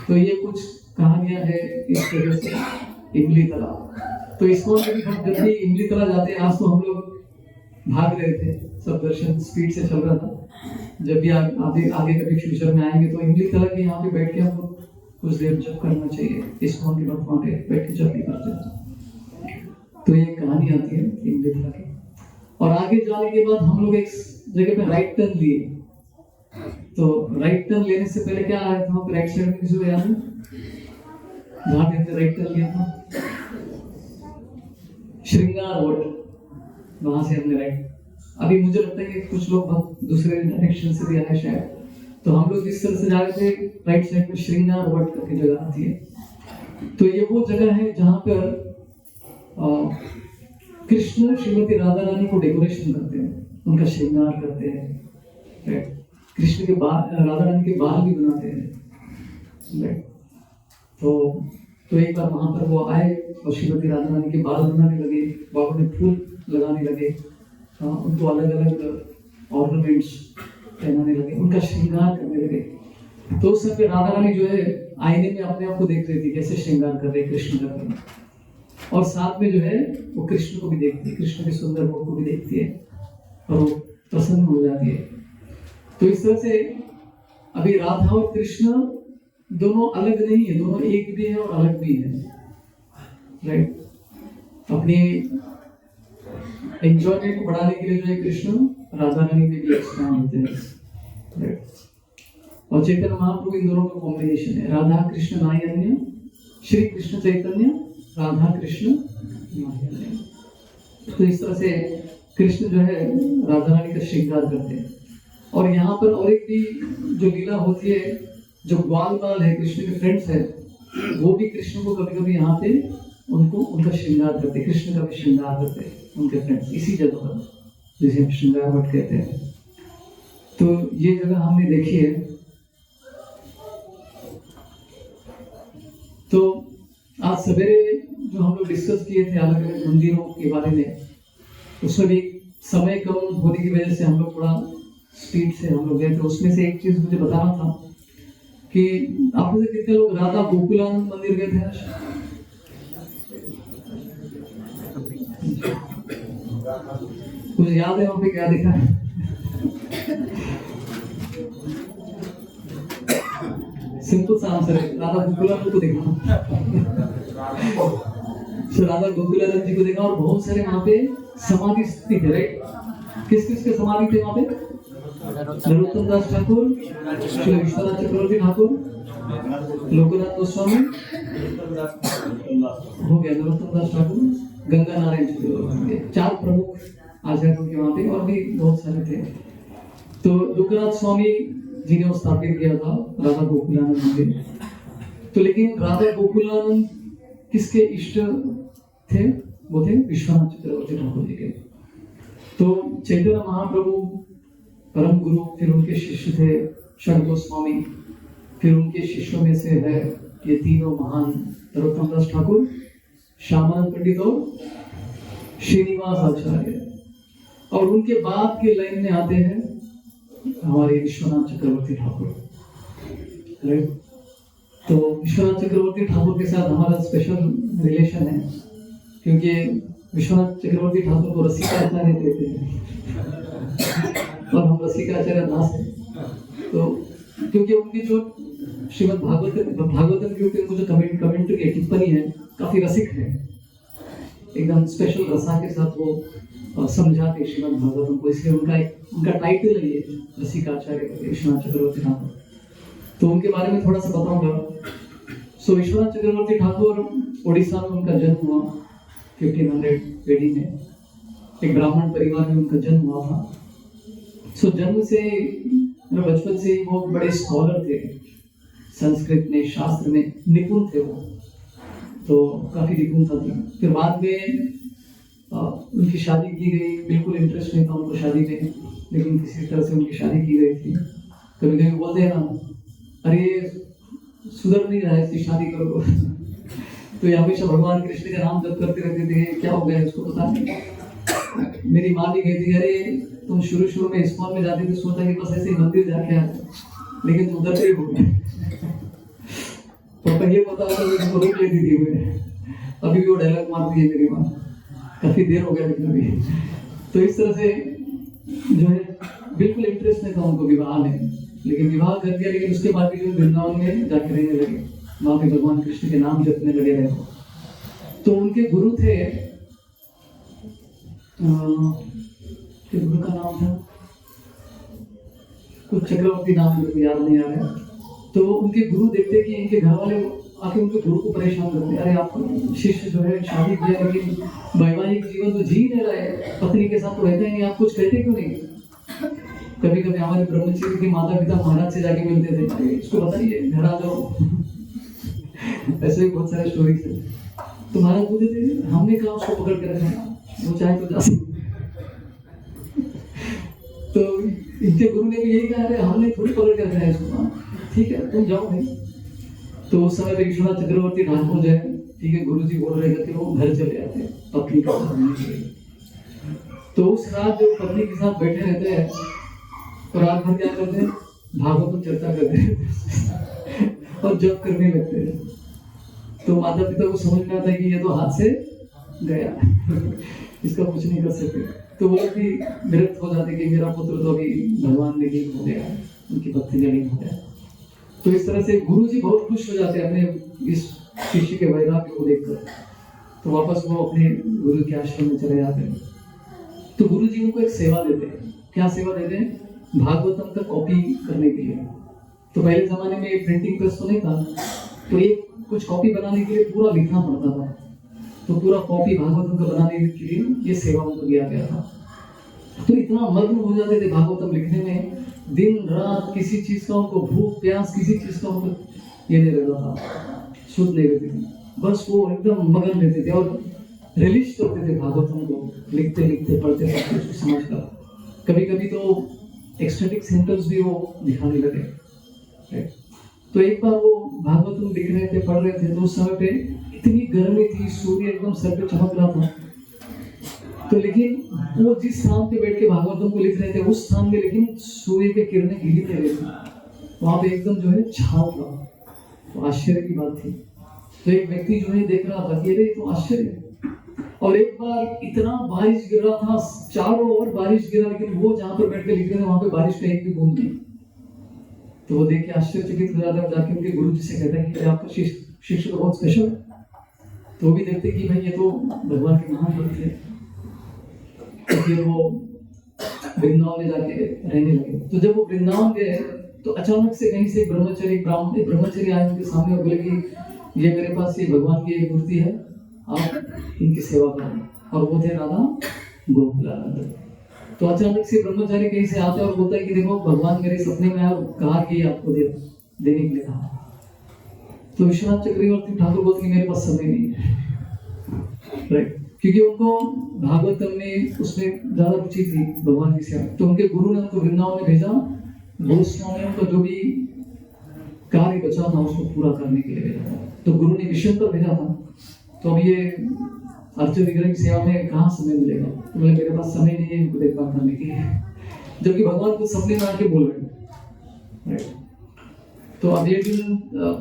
तो ये कुछ कहानियां हैं इस वजह से इमली तला। तो इसको जब भी इमली तला जाते हैं, आज तो हम लोग भाग रहे थे, सब दर्शन स्पीड से चल रहा था। जब भी आगे कभी फ्यूचर में आएंगे तो इमली तला के यहाँ पे बैठ के हमको कुछ देर जब करना चाहिए, इस फोन के वक्त पे बैठ के जब भी करते हैं। तो ये कहानी आती है इमली तला की। और आगे जाने के बाद हम लोग एक जगह पे राइट टर्न लिए। तो राइट टर्न लेने से पहले क्या आया था, राइट साइड में किसी को याद है जहाँ पे हमने राइट टर्न लिया था? श्रृंगार वट, वहां से हमने राइट। अभी मुझे लगता है कि कुछ लोग दूसरे डायरेक्शन से भी आए शायद, तो हम लोग इस तरह से जा रहे थे, राइट साइड में श्रृंगार वट करके जगह आती है। तो ये वो जगह है जहाँ पर कृष्ण श्रीमती राधा रानी को डेकोरेशन करते हैं, उनका श्रृंगार करते हैं। कृष्ण के बाल, राधा रानी के बाल भी बनाते हैं। तो एक बार वहां पर वो आए और श्रीमती राधा रानी के बाल बनाने लगे, बालों में फूल लगाने लगे, उनको अलग अलग ऑर्नामेंट्स पहनाने लगे, उनका श्रृंगार करने लगे। तो उस समय राधा रानी जो है आईने में अपने आप को देख रही थी, कैसे श्रृंगार कर रहे कृष्ण कर रहे, और साथ में जो है वो कृष्ण को भी देखती है, कृष्ण के सुंदर मुख को भी देखती है, और वो प्रसन्न हो जाती है। तो इस तरह से अभी राधा और कृष्ण दोनों अलग नहीं है, दोनों एक भी है और अलग भी है, राइट। अपनी एंजॉयमेंट को बढ़ाने के लिए जो है कृष्ण राधा रानी में भी एक्सपांड होते हैं, राइट। और चैतन्य महाप्रभु इन दोनों का कॉम्बिनेशन है, राधा कृष्ण नायन्य, श्री कृष्ण चैतन्य राधा कृष्ण नायन्य। तो इस तरह से कृष्ण जो है राधा रानी का श्रृंगार करते हैं। और यहाँ पर और एक भी जो लीला होती है, जो ग्वाल बाल है कृष्ण के फ्रेंड्स है, वो भी कृष्ण को कभी कभी यहाँ पे उनका श्रृंगार करते, कृष्ण का भी श्रृंगार करते उनके फ्रेंड्स इसी जगह पर, जिसे हम श्रृंगार भट्ट कहते हैं। तो ये जगह हमने देखी है। तो आज सवेरे जो हम लोग डिस्कस किए थे अलग अलग मंदिरों के बारे में, उसमें भी समय कम होने की वजह से हम लोग थोड़ा स्पीड से हम लोग गए थे। उसमें से एक चीज मुझे बताना था कि आप में से कितने लोग राधा गोकुलानंद मंदिर गए थे? मुझे याद है वहां पे क्या देखा है? सिंपल सा आंसर है, राधा गोकुलानंद को देखा। तो राधा गोकुलानंद जी को देखा और बहुत सारे वहां पे समाधि स्थित है, राइट। किस किस के समाधि थे वहां पे? नरोत्तम दास ठाकुर, श्री विश्वनाथ चक्रवर्ती ठाकुर, लोकनाथ गोस्वामी हो गया, नरोत्तम दास ठाकुर, गंगा नारायण जी, 4 प्रमुख आचार्यों के वहां पे, और भी बहुत सारे थे। तो लोकनाथ स्वामी जी ने स्थापित किया था राधा गोकुलानंद मंदिर। तो लेकिन राधा गोकुलानंद किसके इष्ट थे? वो थे विश्वनाथ चक्रवर्ती ठाकुर जी के। तो चैतन्य महाप्रभु परम गुरु, फिर उनके शिष्य थे षड गोस्वामी, फिर उनके शिष्यों में से है ये तीनों महान, नरोत्तम दास ठाकुर, श्यामानंद पंडित और श्रीनिवास आचार्य। और उनके बाद के लाइन में आते हैं हमारे विश्वनाथ चक्रवर्ती ठाकुर, राइट। तो विश्वनाथ चक्रवर्ती ठाकुर के साथ हमारा स्पेशल रिलेशन है, क्योंकि विश्वनाथ चक्रवर्ती ठाकुर को रसिकाचार्य कहते हैं और हम रसिकाचार्य दास हैं। तो क्योंकि उनकी जो श्रीमद् भागवतम के ऊपर जो कमेंट्री है, टिप्पणी है, काफी रसिक है, एकदम स्पेशल रसा के साथ वो समझाते श्रीमद् भागवतम को, इसलिए उनका टाइटल है ये रसिकाचार्य विश्वनाथ चक्रवर्ती ठाकुर। तो उनके बारे में थोड़ा सा बताऊंगा। सो विश्वनाथ चक्रवर्ती ठाकुर उड़ीसा में उनका जन्म हुआ 1500 AD में, एक ब्राह्मण परिवार में उनका जन्म हुआ था। सो जन्म से बचपन से ही वो बड़े स्कॉलर थे, संस्कृत में, शास्त्र में निपुण थे वो, तो काफी निपुणता थी। फिर बाद में उनकी शादी की गई, बिल्कुल इंटरेस्ट नहीं था उनको शादी में, लेकिन किसी तरह से उनकी शादी की गई थी। कभी कभी बोलते हैं ना, अरे सुधर नहीं रहा है, इसकी शादी करो। तो ये हमेशा भगवान कृष्ण का नाम जप करते रहते थे, क्या हो गया इसको पता नहीं। मेरी माँ भी कहती है, अरे तुम शुरू में इस्कॉन में जाते थे, सोचा कि बस ऐसे मंदिर जाके आए, लेकिन तुम उधर से हो गए। तो पहले पता होता तो उसको रोक लेती थी मैं, अभी भी वो डायलॉग मारती है मेरी माँ, काफी देर हो गया लेकिन अभी। तो इस तरह से जो है बिल्कुल इंटरेस्ट नहीं था उनको विवाह में, लेकिन विवाह कर दिया, लेकिन उसके बाद भी जो वृंदावन में जाके रहने लगे, वहां पे भगवान कृष्ण के नाम जपने लगे रहे। तो उनके गुरु थे, गुरु का नाम था कुछ चक्रवर्ती, नाम मुझे याद नहीं आ रहा। तो उनके गुरु देखते कि इनके घर वाले आके उनके गुरु को परेशान करते, अरे आप शिष्य जो है शादी किया लेकिन वैवाहिक जीवन तो जी नहीं रहा है, पत्नी के साथ तो रहता ही नहीं, आप कुछ कहते क्यों नहीं? कभी कभी हमारे ब्रह्मचर्य के माता पिता महाराज से जाके मिलते थे, अरे इसको बताइए घर आ जाओ। ऐसे ही बहुत सारे स्टोरीज है। तो महाराज बोलते थे, हमने कहा उसको पकड़ के रखा, वो चाहे तो जा सकते। तो इनके गुरु ने भी यही कहा, अरे हमने थोड़ी पकड़ के रखा है इसको, ठीक है तुम जाओ भाई। तो उस समय विश्वनाथ चक्रवर्ती ठाकुर जो है, ठीक है, गुरु जी बोल रहे थे कि वो घर चले आते पत्नी के साथ। तो उस रात जो पत्नी के साथ बैठे रहते हैं, तो रात भर क्या करते हैं, भागवत चर्चा करते हैं और जप करने लगते हैं। तो माता पिता को समझ में आता है कि ये तो हाथ से गया, इसका कुछ नहीं कर सकते। तो वो भी विरक्त हो जाते कि मेरा पुत्र तो अभी भगवान ने लीन हो गया, उनकी भक्ति में लीन हो गया। तो इस तरह से गुरु जी बहुत खुश हो जाते हैं अपने इस शिष्य के वैराग्य को देखकर, तो वापस वो अपने गुरु के आश्रम में चले जाते हैं। तो गुरु जी उनको एक सेवा देते हैं। क्या सेवा देते हैं? भागवतम का कॉपी करने के लिए। तो पहले जमाने में प्रिंटिंग प्रेस तो नहीं था, तो एक कुछ कॉपी बनाने के लिए पूरा लिखना पड़ता था। तो पूरा कॉपी भागवतम का बनाने के लिए ये सेवा उनको दिया गया था। तो इतना मग्न हो जाते थे भागवतम लिखने में, दिन रात किसी चीज का उनको भूख प्यास किसी चीज का उनको ये नहीं रहता था, सुध नहीं रहती थी, बस वो एकदम मगन रहते थे और रिलीज करते थे भागवतम को, लिखते लिखते पढ़ते सब कुछ समझ कर। कभी कभी तो एक्सटेटिक सिम्टम्स भी वो दिखाने लगे। तो एक बार वो भागवतम लिख रहे थे, पढ़ रहे थे, तो उस समय पे इतनी गर्मी थी, सूर्य एकदम सर पे चमक रहा था। तो लेकिन वो जिस स्थान पे बैठ के भागवतम को लिख रहे थे उस स्थान में लेकिन सूर्य की किरणें गिरी नहीं रही थी, वहां पे एकदम जो है छाव था। तो आश्चर्य की बात थी। तो एक व्यक्ति जो है देख रहा था कि अरे तो आश्चर्य है। और एक बार इतना बारिश गिर रहा था, चारों ओर बारिश गिरा, लेकिन वो जहां पर बैठ के लिख रहे थे वहां पे बारिश का एक भी बूंद नहीं। तो वो देख के आश्चर्यचकित हो जाता है, जाके उनके गुरु जी से कहता है कि आपका शिष्य तो बहुत स्पेशल है। तो वो भी देखते कि भाई ये तो भगवान के महान भक्त है। तो फिर वो वृंदावन में जाके रहने लगे। तो जब वो वृंदावन गए तो अचानक से कहीं से ब्रह्मचर्य आए उनके सामने और बोले कि ये मेरे पास ये भगवान की एक मूर्ति है, आप इनकी सेवा करें। और वो थे राधा गोकुलानंद। तो अचानक से ब्रह्मचारी कहीं से आते और बोलता है कि देखो भगवान मेरे सपने में आया और कहा कि आपको देने के लिए कहा। तो विश्वनाथ चक्रवर्ती ठाकुर बोलते कि मेरे पास समय नहीं है, राइट, क्योंकि उनको भागवतम में उसमें ज्यादा रुचि थी भगवान की सेवा। तो उनके गुरु ने उनको वृंदावन में भेजा, गोस्वामियों का जो भी कार्य बचा था उसको पूरा करने के लिए भेजा था। तो गुरु ने मिशन पर भेजा था। तो अब ये अर्चन विग्रह की सेवा में कहाँ समय मिलेगा? तो मेरे पास समय नहीं है इनको देखभाल करने के लिए, जबकि भगवान को सपने में आके बोल रहे हैं। तो अब ये दिन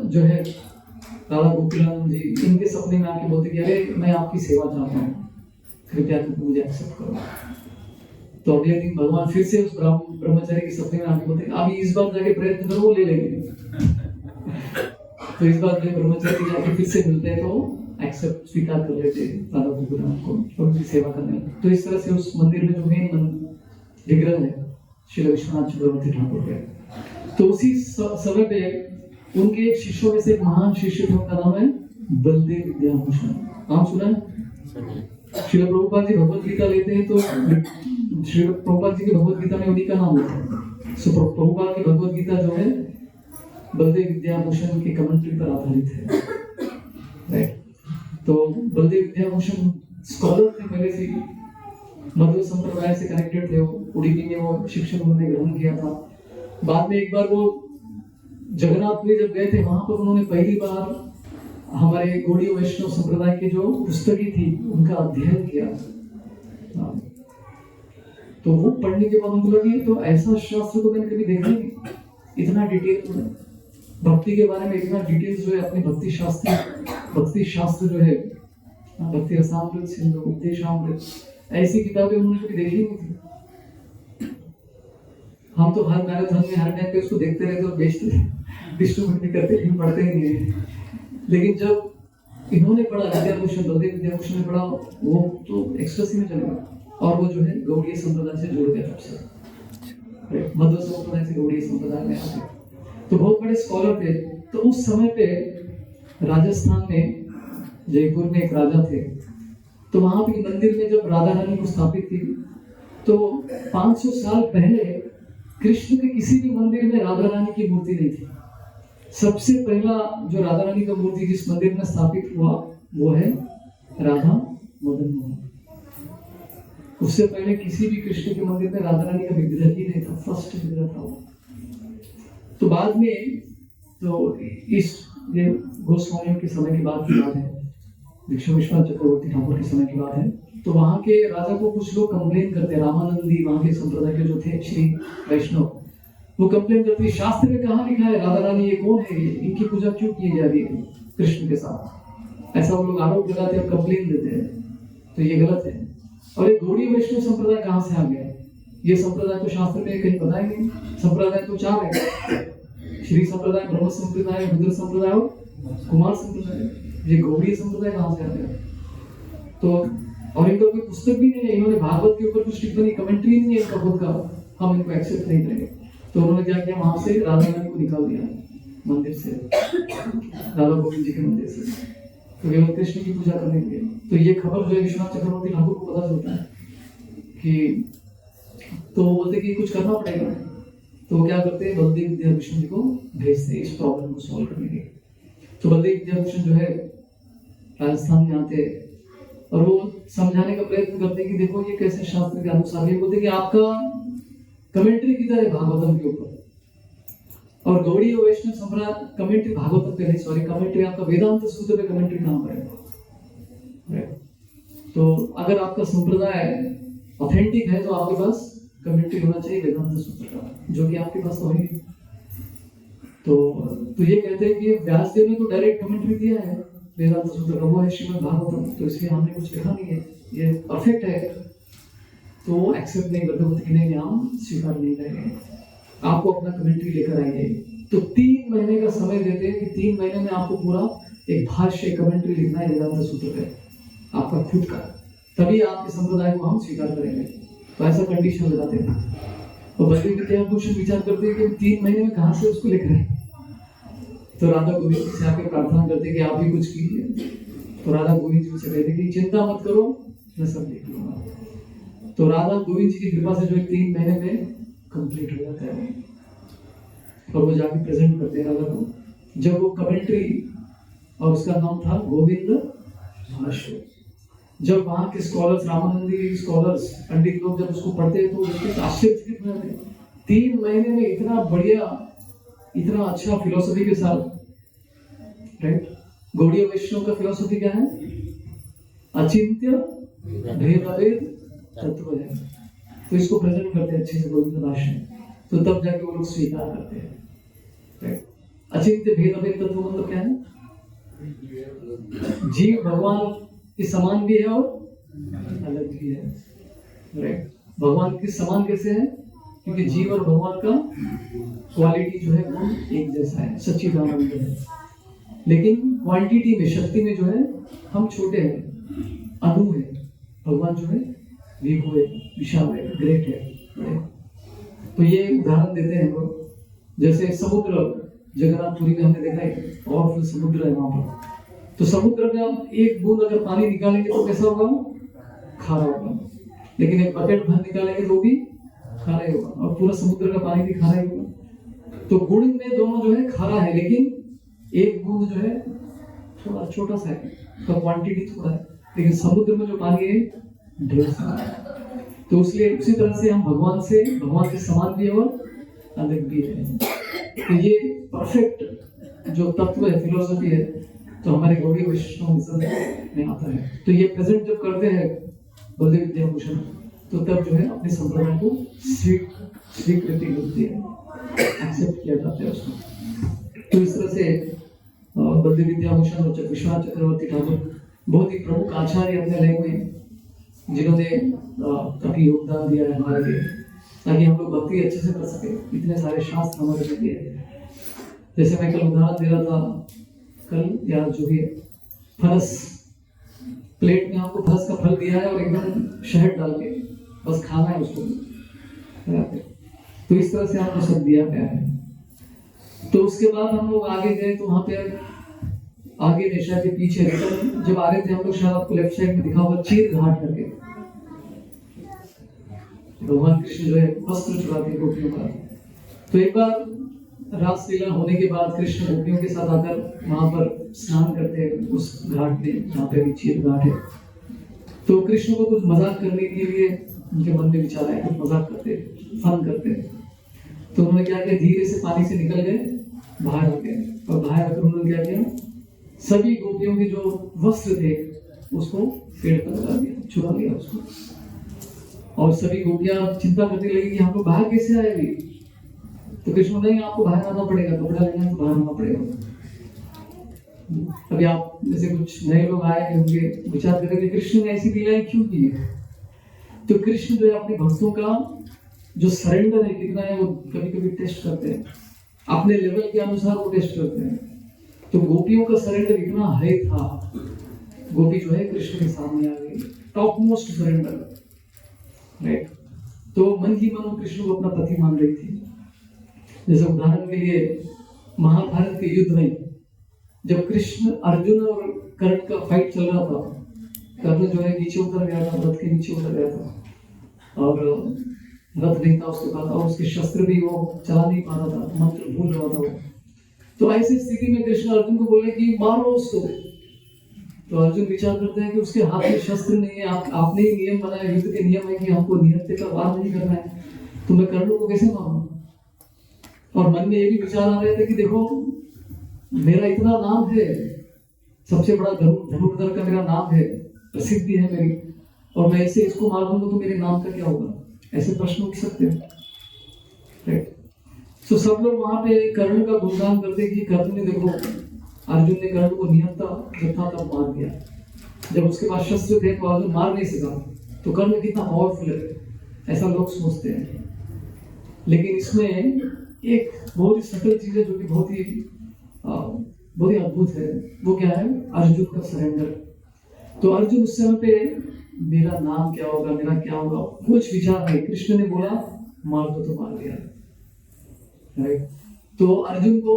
जो है राधा गोकुलानंद जी इनके सपने में आके बोलते कि अरे मैं आपकी सेवा चाहता हूँ, कृपया तुम मुझे एक्सेप्ट करो। तो अगले दिन भगवान फिर से उस ब्रह्मचारी के सपने में आके बोलते अभी इस बार जाके प्रयत्न करो, वो ले लेंगे। तो इस बार जब ब्रह्मचारी जाके फिर से मिलते हैं तो एक्सेप्ट स्वीकार कर लेते राधा गोकुलानंद को और उनकी सेवा करने। तो इस तरह से उस मंदिर में जो मेन विग्रह है श्री विश्वनाथ चक्रवर्ती ठाकुर के। तो उसी समय पे उनके एक शिष्यों में से एक महान शिष्य थे, उनका नाम है बलदेव विद्याभूषण। नाम सुना है? श्री प्रभुपाद जी भगवत गीता लेते हैं तो श्री प्रभुपाद जी की भगवत गीता में उन्हीं का नाम होता है। सो प्रभुपाद की भगवत गीता जो है बलदेव विद्याभूषण के कमेंट्री पर आधारित है, राइट। तो बलदेव विद्याभूषण स्कॉलर थे, पहले से मध्व संप्रदाय से कनेक्टेड थे। वो उड़ीपी में वो शिक्षण उन्होंने ग्रहण किया था। बाद में एक बार वो जगन्नाथपुरी जब गए थे वहां पर उन्होंने पहली बार हमारे गौड़ीय वैष्णव संप्रदाय की जो पुस्तकें थी उनका अध्ययन किया। तो वो पढ़ने के बाद उनको लगी तो ऐसा शास्त्र तो मैंने कभी देखा नहीं, इतना डिटेल में भक्ति के बारे में इतना डिटेल्स जो है अपने भक्ति शास्त्र जो है भक्ति रसामृत सिंधु उपदेशामृत, ऐसी किताबें उन्होंने कभी देखी नहीं थी। हम तो हर मैराथन में हर टाइम पे उसको देखते रहते और बेचते डिस्ट्रीब्यूट भी करते लेकिन पढ़ते ही नहीं है। लेकिन जब इन्होंने पढ़ा विद्याभूषण बलदेव विद्याभूषण ने पढ़ा वो तो एक्सट्रेसी में चले गए और वो जो है गौड़ीय संप्रदाय से जुड़ गया तब से, मध्व संप्रदाय से गौड़ीय संप्रदाय में आ गए। तो बहुत बड़े स्कॉलर थे। तो उस समय पे राजस्थान में जयपुर में एक राजा थे। तो वहां पे मंदिर में जब राधा रानी को स्थापित की तो 500 साल पहले कृष्ण के किसी भी मंदिर में राधा रानी की मूर्ति नहीं थी। सबसे पहला जो राधा रानी का मूर्ति जिस मंदिर में स्थापित हुआ वो है राधा मदन मोहन। उससे पहले किसी भी कृष्ण के मंदिर में राधा रानी का विग्रह ही नहीं था, फर्स्ट विग्रह था वो। तो बाद में तो इस ये गोस्वामियों के समय की बात की बात है, विश्वनाथ चक्रवर्ती ठाकुर के समय की बात है। तो वहां के राजा को कुछ लोग कंप्लेन करते, रामानंदी वहां के संप्रदाय के जो थे श्री वैष्णव, वो कंप्लेन करते शास्त्र में कहाँ लिखा है राधा रानी ये कौन है, इनकी पूजा क्यों की जा रही है कृष्ण के साथ, ऐसा वो लोग आरोप लगाते हैं और कंप्लेन देते हैं। तो ये गलत है। और ये गौड़ीय वैष्णव संप्रदाय कहाँ से आ गया? ये संप्रदाय तो शास्त्र में कहीं बताया नहीं। संप्रदाय तो 4 है, श्री संप्रदाय, ब्रह्म संप्रदाय, रुद्र संप्रदाय और कुमार संप्रदाय। ये गौड़ीय संप्रदाय कहाँ से आ गया? तो और इनका कोई पुस्तक भी नहीं है, इन्होंने भागवत के ऊपर कुछ टिप्पणी, कमेंट्री नहीं है इनका खुद का, हम इनको एक्सेप्ट नहीं करेंगे। तो उन्होंने क्या किया, वहां से राधा रानी को निकाल दिया मंदिर से, राधा गोविंद जी के मंदिर से, तो केवल कृष्ण की पूजा करने के लिए। तो ये खबर जो है विश्वनाथ चक्रवर्ती ठाकुर को पता चलता है कि, तो वो बोलते कि कुछ करना पड़ेगा। तो वो क्या करते हैं, बलदेव विद्याभूषण जी को भेजते हैं इस प्रॉब्लम को सॉल्व करने के। तो बलदेव विद्याभूषण जो है राजस्थान में आते हैं और वो समझाने का प्रयत्न करते हैं कि देखो ये कैसे शास्त्र के अनुसार, ये बोलते हैं कि आपका कमेंट्री किधर है भागवतम के ऊपर, और गौड़ी और वैष्णव संप्रदाय कमेंट्री भागवतम पे नहीं, सॉरी कमेंट्री आपका वेदांत सूत्र पे कमेंट्री कहां पर है? तो अगर आपका संप्रदाय ऑथेंटिक है तो आपके पास कमेंट्री होना चाहिए वेदांत सूत्र का, जो कि आपके पास तो है। तो ये कहते हैं कि व्यासदेव ने तो डायरेक्ट कमेंट्री दिया है वेदांत सूत्र का, वो है श्रीमद् भागवतम, तो इसलिए हमने कुछ लिखा नहीं है, ये परफेक्ट है। तो वो एक्सेप्ट नहीं करते, बोलते कि नहीं हम स्वीकार नहीं करेंगे, आपको अपना कमेंट्री लेकर आइए। तो 3 महीने का समय देते हैं कि 3 महीने में आपको पूरा एक भाष्य कमेंट्री लिखना है वेदांत सूत्र पे, आपका खुद का, तभी आपके संप्रदाय को हम स्वीकार करेंगे। तो ऐसा कंडीशन लगाते हैं। तो बलदेव विद्याभूषण विचार करते हैं कि 3 महीने में कहाँ से उसको लिख रहे हैं। तो राधा गोविंद जी से आके प्रार्थना करते कि आप भी कुछ कीजिए। तो राधा गोविंद जी से कहते कि चिंता मत करो, मैं सब लिख लूंगा। तो राधा गोविंद जी की कृपा से जो 3 महीने में कंप्लीट हो जाता है और वो जाके प्रेजेंट करते हैं राधा को। जब वो कमेंट्री, और उसका नाम था गोविंद भाष्य, जब वहाँ के स्कॉलर्स, रामानंदी स्कॉलर्स, पंडित लोग जब उसको पढ़ते हैं तो उसके आश्चर्यचकित हो जाते हैं। 3 महीने में इतना बढ़िया, इतना अच्छा फिलोसफी के साथ, राइट? गौड़ीय वैष्णव का फिलोसफी क्या है? अचिंत्य भेदाभेद तत्व है। तो इसको प्रेजेंट करते हैं अच्छे से गोविंद भाष्य में, तो तब जाके वो लोग स्वीकार करते हैं, राइट? अचिंत्य भेदाभेद तत्व मतलब क्या है? जीव भगवान के समान भी है और अलग भी है, राइट? भगवान के समान कैसे है? क्योंकि जीव और भगवान का क्वालिटी जो है वो एक जैसा है, सच्चिदानंद है। लेकिन क्वांटिटी में, शक्ति में जो है हम छोटे हैं, अणु है। भगवान जो है विभु है, विशाल है, ग्रेट है। तो ये उदाहरण देते हैं लोग, जैसे समुद्र, जगन्नाथपुरी में हमने देखा है और फिर समुद्र है वहां पर। तो समुद्र का एक बूंद अगर पानी निकालेंगे तो कैसा होगा? खारा होगा। लेकिन एक बकेट भर निकालेंगे तो भी खारा ही होगा, और पूरा समुद्र का पानी भी खारा ही होगा। तो गुण में दोनों जो है खारा है, लेकिन एक बूंद जो है थोड़ा छोटा सा है, तो क्वांटिटी थोड़ा है, लेकिन समुद्र में जो पानी है ढेर सारा है। तो इसलिए उसी तरह से हम भगवान के समान भी है और अलग भी है। तो ये परफेक्ट जो तत्व है, फिलोसफी है, तो हमारे गौड़ी वैष्णव में आता है। तो ये प्रेजेंट जब करते हैं बलदेव विद्याभूषण, तो तब जो है अपने संप्रदाय को स्वीकृति मिलती है, एक्सेप्ट किया जाता है उसको। तो इस तरह से बलदेव विद्याभूषण और विश्वनाथ चक्रवर्ती ठाकुर बहुत ही प्रमुख आचार्य अपने लय में, जिन्होंने काफी योगदान दिया है हमारे लिए, ताकि हम लोग भक्ति अच्छे से कर सके। इतने सारे शास्त्र हमारे लिए दिए। जैसे मैं कल उदाहरण दे रहा था, कल या जो भी फलस, प्लेट में आपको फलस का फल दिया है और एकदम शहद डाल के बस खाना है उसको, तो इस तरह से आपको सब दिया गया है। तो उसके बाद हम लोग आगे गए, तो वहां पे आगे निशा के पीछे जब आ रहे थे हम लोग, शायद आपको लेफ्ट साइड में दिखा होगा चीर घाट करके, भगवान कृष्ण जो है वस्त्र चुराते हैं गोपियों का। तो एक बार रासलीला होने के बाद कृष्ण गोपियों के साथ आकर वहां पर स्नान करते हैं उस घाट में, जहाँ पे चीर घाट है। तो कृष्ण को कुछ मजाक करने के लिए उनके मन में विचार आया, कुछ मजाक करते, फन करते। तो उन्होंने क्या किया, धीरे से पानी से निकल गए, बाहर आ गए, और बाहर आकर उन्होंने क्या किया, सभी गोपियों के जो वस्त्र थे उसको पेड़ पर लगा दिया, चुरा लिया उसको। और सभी गोपियां चिंता करने लगी कि हम लोग बाहर कैसे आएंगे। तो कृष्ण नहीं, आपको बाहर आना पड़ेगा, कपड़ा लेना है तो बाहर आना पड़ेगा। अभी आप जैसे कुछ नए लोग आए होंगे, विचार करेंगे कृष्ण ने ऐसी लीलाएं क्यों की है। तो कृष्ण जो है अपने भक्तों का जो सरेंडर है कितना है वो कभी कभी टेस्ट करते हैं, अपने लेवल के अनुसार वो टेस्ट करते हैं। तो गोपियों का सरेंडर इतना हाई था, गोपी जो है कृष्ण के सामने आ गई, टॉप मोस्ट सरेंडर, राइट। तो मन ही मन कृष्ण को अपना पति मान रही थी। जैसे उदाहरण के लिए महाभारत के युद्ध में जब कृष्ण अर्जुन और कर्ण का फाइट चल रहा था, कर्ण जो है नीचे उतर गया था, रथ के नीचे उतर गया था और रथ नहीं था उसके पास और उसके शस्त्र भी वो चला नहीं पा रहा था, मंत्र भूल रहा था वो। तो ऐसी स्थिति में कृष्ण अर्जुन को बोले कि मारो उसको। तो अर्जुन विचार करते हैं कि उसके हाथ में शस्त्र नहीं है, आपने ही नियम बनाया, युद्ध के नियम है कि हमको निहत्थे का वार नहीं करना है, तो मैं कर्ण को कैसे मारूं। और मन में ये भी विचार आ रहे थे कि देखो मेरा इतना नाम है, सबसे बड़ा धनुर्धर का मेरा नाम है, प्रसिद्धि है मेरी, और मैं ऐसे इसको मार दूंगा तो मेरे नाम का क्या होगा, ऐसे प्रश्न उठ सकते हैं, राइट। तो सब लोग वहां पे कर्ण का गुणगान करते कि कर्ण ने, देखो अर्जुन ने कर्ण को निहत्था जब था तब मार दिया, जब उसके पास शस्त्र थे तो अर्जुन मार नहीं सका, तो कर्ण कितना पावरफुल है, ऐसा लोग सोचते हैं। लेकिन इसमें एक बहुत ही सटल चीज है जो कि बहुत ही अद्भुत है, वो क्या है, अर्जुन का सरेंडर। तो अर्जुन उस समय पे मेरा नाम क्या होगा, मेरा क्या होगा, कुछ विचार नहीं, कृष्ण ने बोला मार दो तो मार दिया, राइट। तो अर्जुन को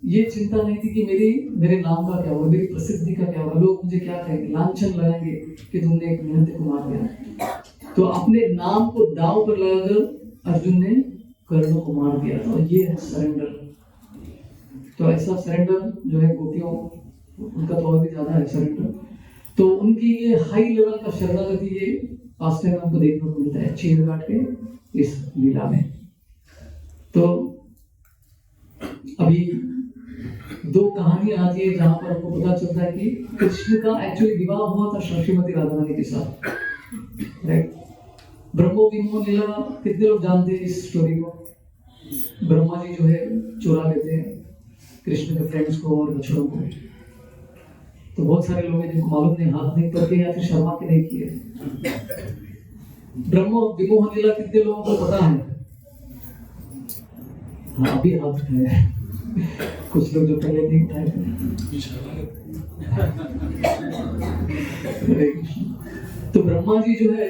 ये चिंता नहीं थी कि मेरे नाम का क्या होगा, मेरी प्रसिद्धि का क्या होगा, लोग मुझे क्या कहेंगे, लांछन लगाएंगे कि तुमने एक निहत्थे को मार दिया। तो अपने नाम को दांव पर लगाकर अर्जुन ने कर्ण को मार दिया था, ये है सरेंडर। तो ऐसा सरेंडर जो है गोपियों, उनका तो और भी ज्यादा है सरेंडर। तो उनकी ये हाई लेवल का शरणागति ये पास्ट टाइम हमको देखने को मिलता है चीर घाट के इस लीला में। तो अभी दो कहानियां आती है जहां पर हमको पता चलता है कि कृष्ण का एक्चुअली विवाह हुआ था श्रीमती राधा रानी के साथ, राइट। ब्रह्मो विमोह लीला कितने लोग जानते हैं इस स्टोरी को। ब्रह्मा जी जो है चुरा लेते हैं कृष्ण के फ्रेंड्स को और बछड़ों को। तो बहुत सारे लोग हैं जिनको मालूम नहीं, हाथ नहीं करके या फिर शर्मा के नहीं किए। ब्रह्म विमोह लीला कितने लोगों को पता है? हाँ, अभी हाथ उठाए कुछ लोग जो पहले नहीं उठाए थे। तो ब्रह्मा जी जो है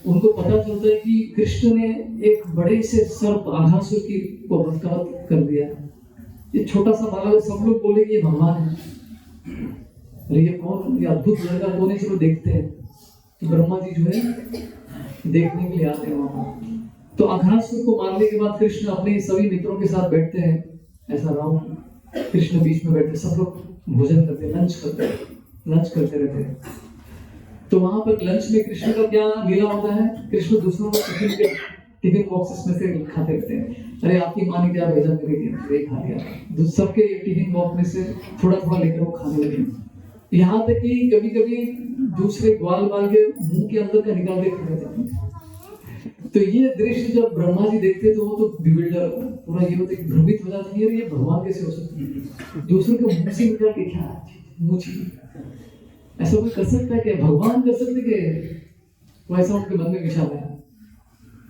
उनको पता चलता है कि कृष्ण ने एक बड़े से सर्प आघासुर की को वध कर दिया। ये छोटा सा बालक, सब लोग बोले कि ये भगवान है, अरे ये कौन, ये अद्भुत लड़का कौन है, चलो देखते हैं। तो ब्रह्मा जी जो है देखने के लिए आते हैं वहां। तो अघासुर को मारने के बाद कृष्ण अपने सभी मित्रों के साथ बैठते हैं, ऐसा राउंड, कृष्ण बीच में बैठते, सब लोग भोजन करते, लंच करते रहते हैं। तो वहां पर लंच में कृष्ण का क्या लीला होता है, कृष्ण दूसरों को टिफिन बॉक्सेस में से खाते रहते हैं। अरे आपकी माँ ने क्या भेजा मेरे लिए, वही खा लिया। सबके टिफिन बॉक्स में से थोड़ा थोड़ा लेकर वो खाने लगे। यहाँ तक कि कभी कभी दूसरे ग्वाल बाल के मुंह के अंदर का निकाल के खा लेते हैं। तो ये दृश्य जब ब्रह्मा जी देखते तो वो तो बिल्डर पूरा ये होते भ्रमित हो जाते हैं, ये भगवान कैसे हो सकते हैं, दूसरों के मुंह से निकाल के क्या मुंह चाहिए, ऐसा कोई कर सकता है क्या, भगवान कर सकते क्या? तो ऐसा उनके मन में विचार आया।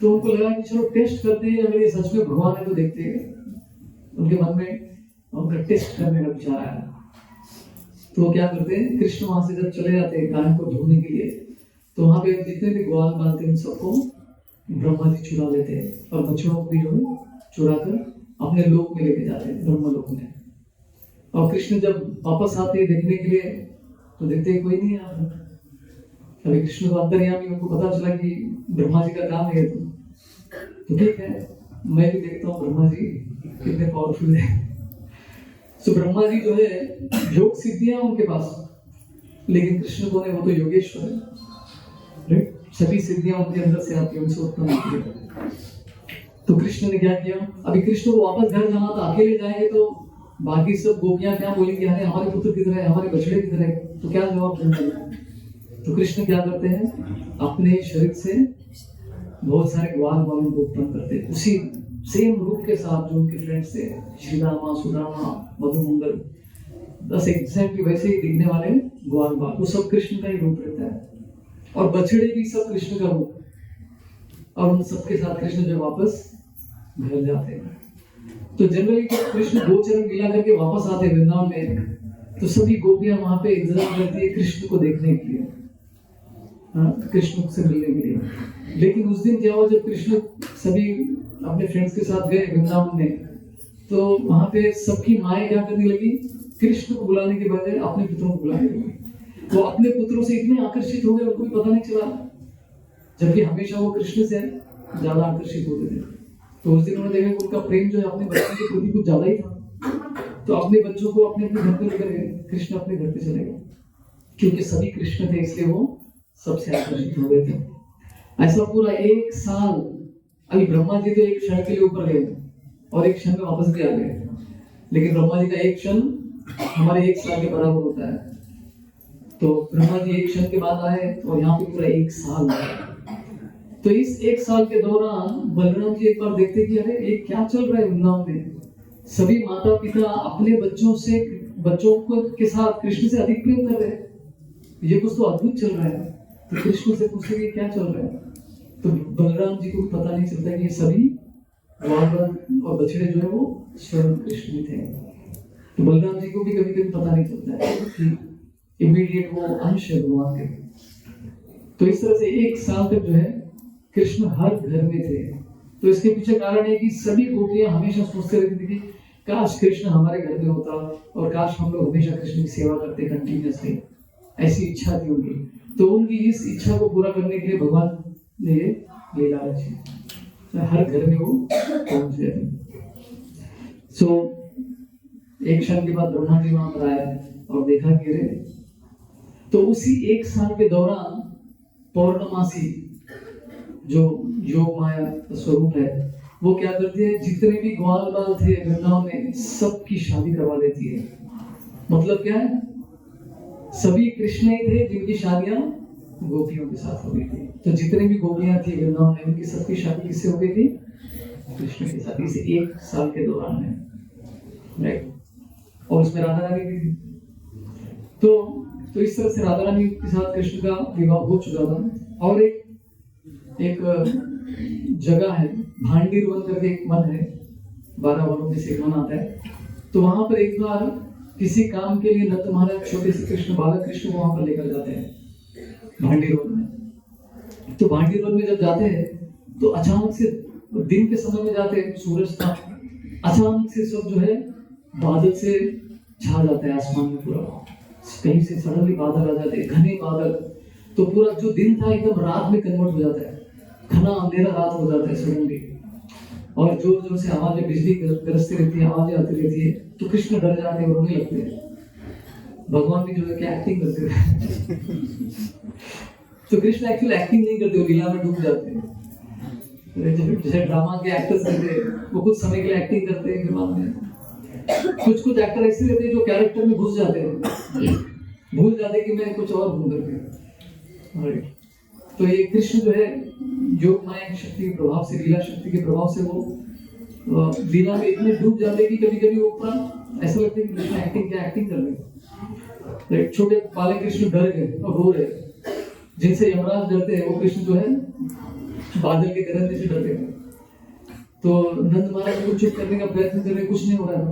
तो उनको लगा कि चलो टेस्ट करते हैं, अगर ये सच में भगवान है तो देखते हैं। उनके मन में उनका टेस्ट करने का विचार आया। तो वो क्या करते हैं, कृष्ण वहां से जब चले जाते हैं गाय को ढूंढने के लिए, तो वहां पे जितने भी ग्वाल बालते हैं उन सबको ब्रह्मा जी चुरा लेते हैं और बच्चों को भी जो है चुरा कर अपने लोक में लेके जाते हैं, ब्रह्म लोक में। और कृष्ण जब वापस आते हैं देखने के लिए तो देखते हैं कोई नहीं है। अभी कृष्ण को अंतर्यामी, उनको पता चला कि ब्रह्मा जी का काम है, तो ठीक है मैं भी देखता हूँ ब्रह्मा जी कितने पावरफुल है। तो ब्रह्मा जी जो है योग सिद्धियां उनके पास, लेकिन कृष्ण को ने, वो तो योगेश्वर है, राइट, सभी सिद्धियां उनके अंदर से आती है, उनसे उत्पन्न होती है। तो कृष्ण ने क्या किया, अभी कृष्ण को वापस घर जाना था, अकेले जाएंगे तो बाकी सब गोपियां क्या बोलेंगे, अरे हमारे पुत्र किधर है, हमारे बछड़े किधर है, तो क्या जवाब देंगे। तो कृष्ण क्या करते हैं, अपने शरीर से बहुत सारे ग्वाल बालों को उत्पन्न करते हैं, उसी सेम रूप के साथ जो उनके फ्रेंड्स थे, श्रीदामा, सुदामा, मधुमंगल, बस एग्जैक्टली वैसे ही दिखने वाले ग्वाल बाल, वो सब कृष्ण का ही रूप रहता है। और बछड़े भी सब कृष्ण का रूप, और उन सबके साथ कृष्ण जो वापस घर जाते हैं। तो जनरली जब कृष्ण गोचरण लीला करके वापस आते हैं वृंदावन में, तो सभी गोपियां वहां पे इंतजार करती है कृष्ण को देखने के लिए, कृष्ण से मिलने के लिए। लेकिन उस दिन क्या हुआ, जब कृष्ण सभी अपने फ्रेंड्स के साथ गए वृंदावन में, तो वहां पे सबकी माएं क्या करने लगी, कृष्ण को बुलाने के बजाय अपने पुत्रों को बुलाने लगी। वो अपने पुत्रों से इतने आकर्षित हो गए, उनको भी पता नहीं चला, जबकि हमेशा वो कृष्ण से ज्यादा आकर्षित होते थे। तो उस दिन उन्होंने देखा कि उनका प्रेम जो है अपने बच्चों के प्रति कुछ ज्यादा ही था। तो अपने बच्चों को अपने घर पे लेकर गए, कृष्ण अपने घर पे चले गए, क्योंकि सभी कृष्ण थे इसलिए वो सबसे आकर्षित हो गए थे। ऐसा पूरा 1 साल। अभी ब्रह्मा जी तो एक क्षण के लिए ऊपर गए और एक क्षण में वापस भी आ गए, लेकिन ब्रह्मा जी का एक क्षण हमारे 1 साल के बराबर होता है। तो ब्रह्मा जी एक क्षण के बाद आए और यहाँ पे पूरा 1 साल आए। तो इस 1 साल के दौरान बलराम जी एक बार देखते कि अरे ये क्या चल रहा है वृंदावन में, सभी माता पिता अपने बच्चों को के साथ कृष्ण से अधिक प्रेम कर रहे हैं, ये कुछ तो अद्भुत चल रहा है। तो कृष्ण से पूछते कि क्या चल रहा है, तो बलराम जी को पता नहीं चलता कि ये सभी ग्वाल और बछड़े जो है वो स्वयं कृष्ण ही थे। तो बलराम जी को भी कभी कभी पता नहीं चलता है कि इमीडिएट वो अंश है भगवान के। तो इस तरह से 1 साल तक जो है कृष्ण हर घर में थे। तो इसके पीछे कारण है कि सभी गोपियां हमेशा सोचते रहती थी कि काश कृष्ण हमारे घर में होता और काश हम लोग हमेशा कृष्ण की सेवा करते कंटिन्यूअसली, ऐसी इच्छा थी उनकी। तो उनकी इस इच्छा को पूरा करने के लिए भगवान ने लीला रची, हर घर में वो पहुंच गए थे। सो एक क्षण के बाद ब्रह्मा जी वहां पर आए और देखा कि रे, तो उसी 1 साल के दौरान पौर्णमासी जो योग माया का स्वरूप है, वो क्या करती है, जितने भी ग्वाल बाल थे वृंदावन में सबकी शादी करवा देती है। मतलब क्या है, सभी कृष्ण ही थे जिनकी शादियां गोपियों के साथ हो गई थी। तो जितने भी गोपियां थी वृंदावन में, उनकी सबकी शादी किससे हो गई थी, कृष्ण के साथ, इसे 1 साल के दौरान में, राइट। और उसमें राधा रानी भी थी। तो इस तरह से राधा रानी के साथ कृष्ण का विवाह हो चुका था। और एक जगह है भांडीर वन करके एक वन है, 12 वनों में से एक वन आता है। तो वहां पर एक बार किसी काम के लिए नंद महाराज छोटे से कृष्ण, बालक कृष्ण को वहां पर लेकर जाते हैं भांडीर वन में। तो भांडीर वन में जब जाते हैं तो अचानक से, दिन के समय में जाते हैं, सूरज था, अचानक से सब जो है बादल से छा जाता है आसमान में, पूरा कहीं से सडनली बादल आ जाते हैं, घने बादल। तो पूरा जो दिन था एकदम रात में कन्वर्ट हो जाता है, घना अंधेरा रात हो जाता है सडनली, और जोर जोर से आवाजें, बिजली गरजती रहती है, आवाजें आती रहती है। तो कृष्ण डर जाते हैं, रोने लगते हैं। भगवान भी जो है क्या एक्टिंग करते हैं तो कृष्ण एक्चुअली एक्टिंग नहीं करते, वो लीला में डूब जाते हैं। जैसे ड्रामा के एक्टर्स रहते हैं, वो कुछ समय के लिए एक्टिंग करते हैं, बाद में कुछ एक्टर ऐसे रहते हैं जो कैरेक्टर में घुस जाते हैं, भूल जाते हैं कि मैं कुछ और हूं करके। तो ये कृष्ण जो है योग माया शक्ति के प्रभाव से, लीला शक्ति के प्रभाव से वो लीला में इतने डूब जाते हैं कि कभी कभी वो पूरा ऐसा लगता है कि कृष्ण एक्टिंग कर रहे हैं। छोटे बालक कृष्ण डर गए और रो रहे, जिनसे यमराज डरते हैं, वो कृष्ण जो है बादल के गरजने से डरते हैं। तो नंद महाराज को चुप करने का प्रयत्न कर रहे, कुछ नहीं हो रहा था।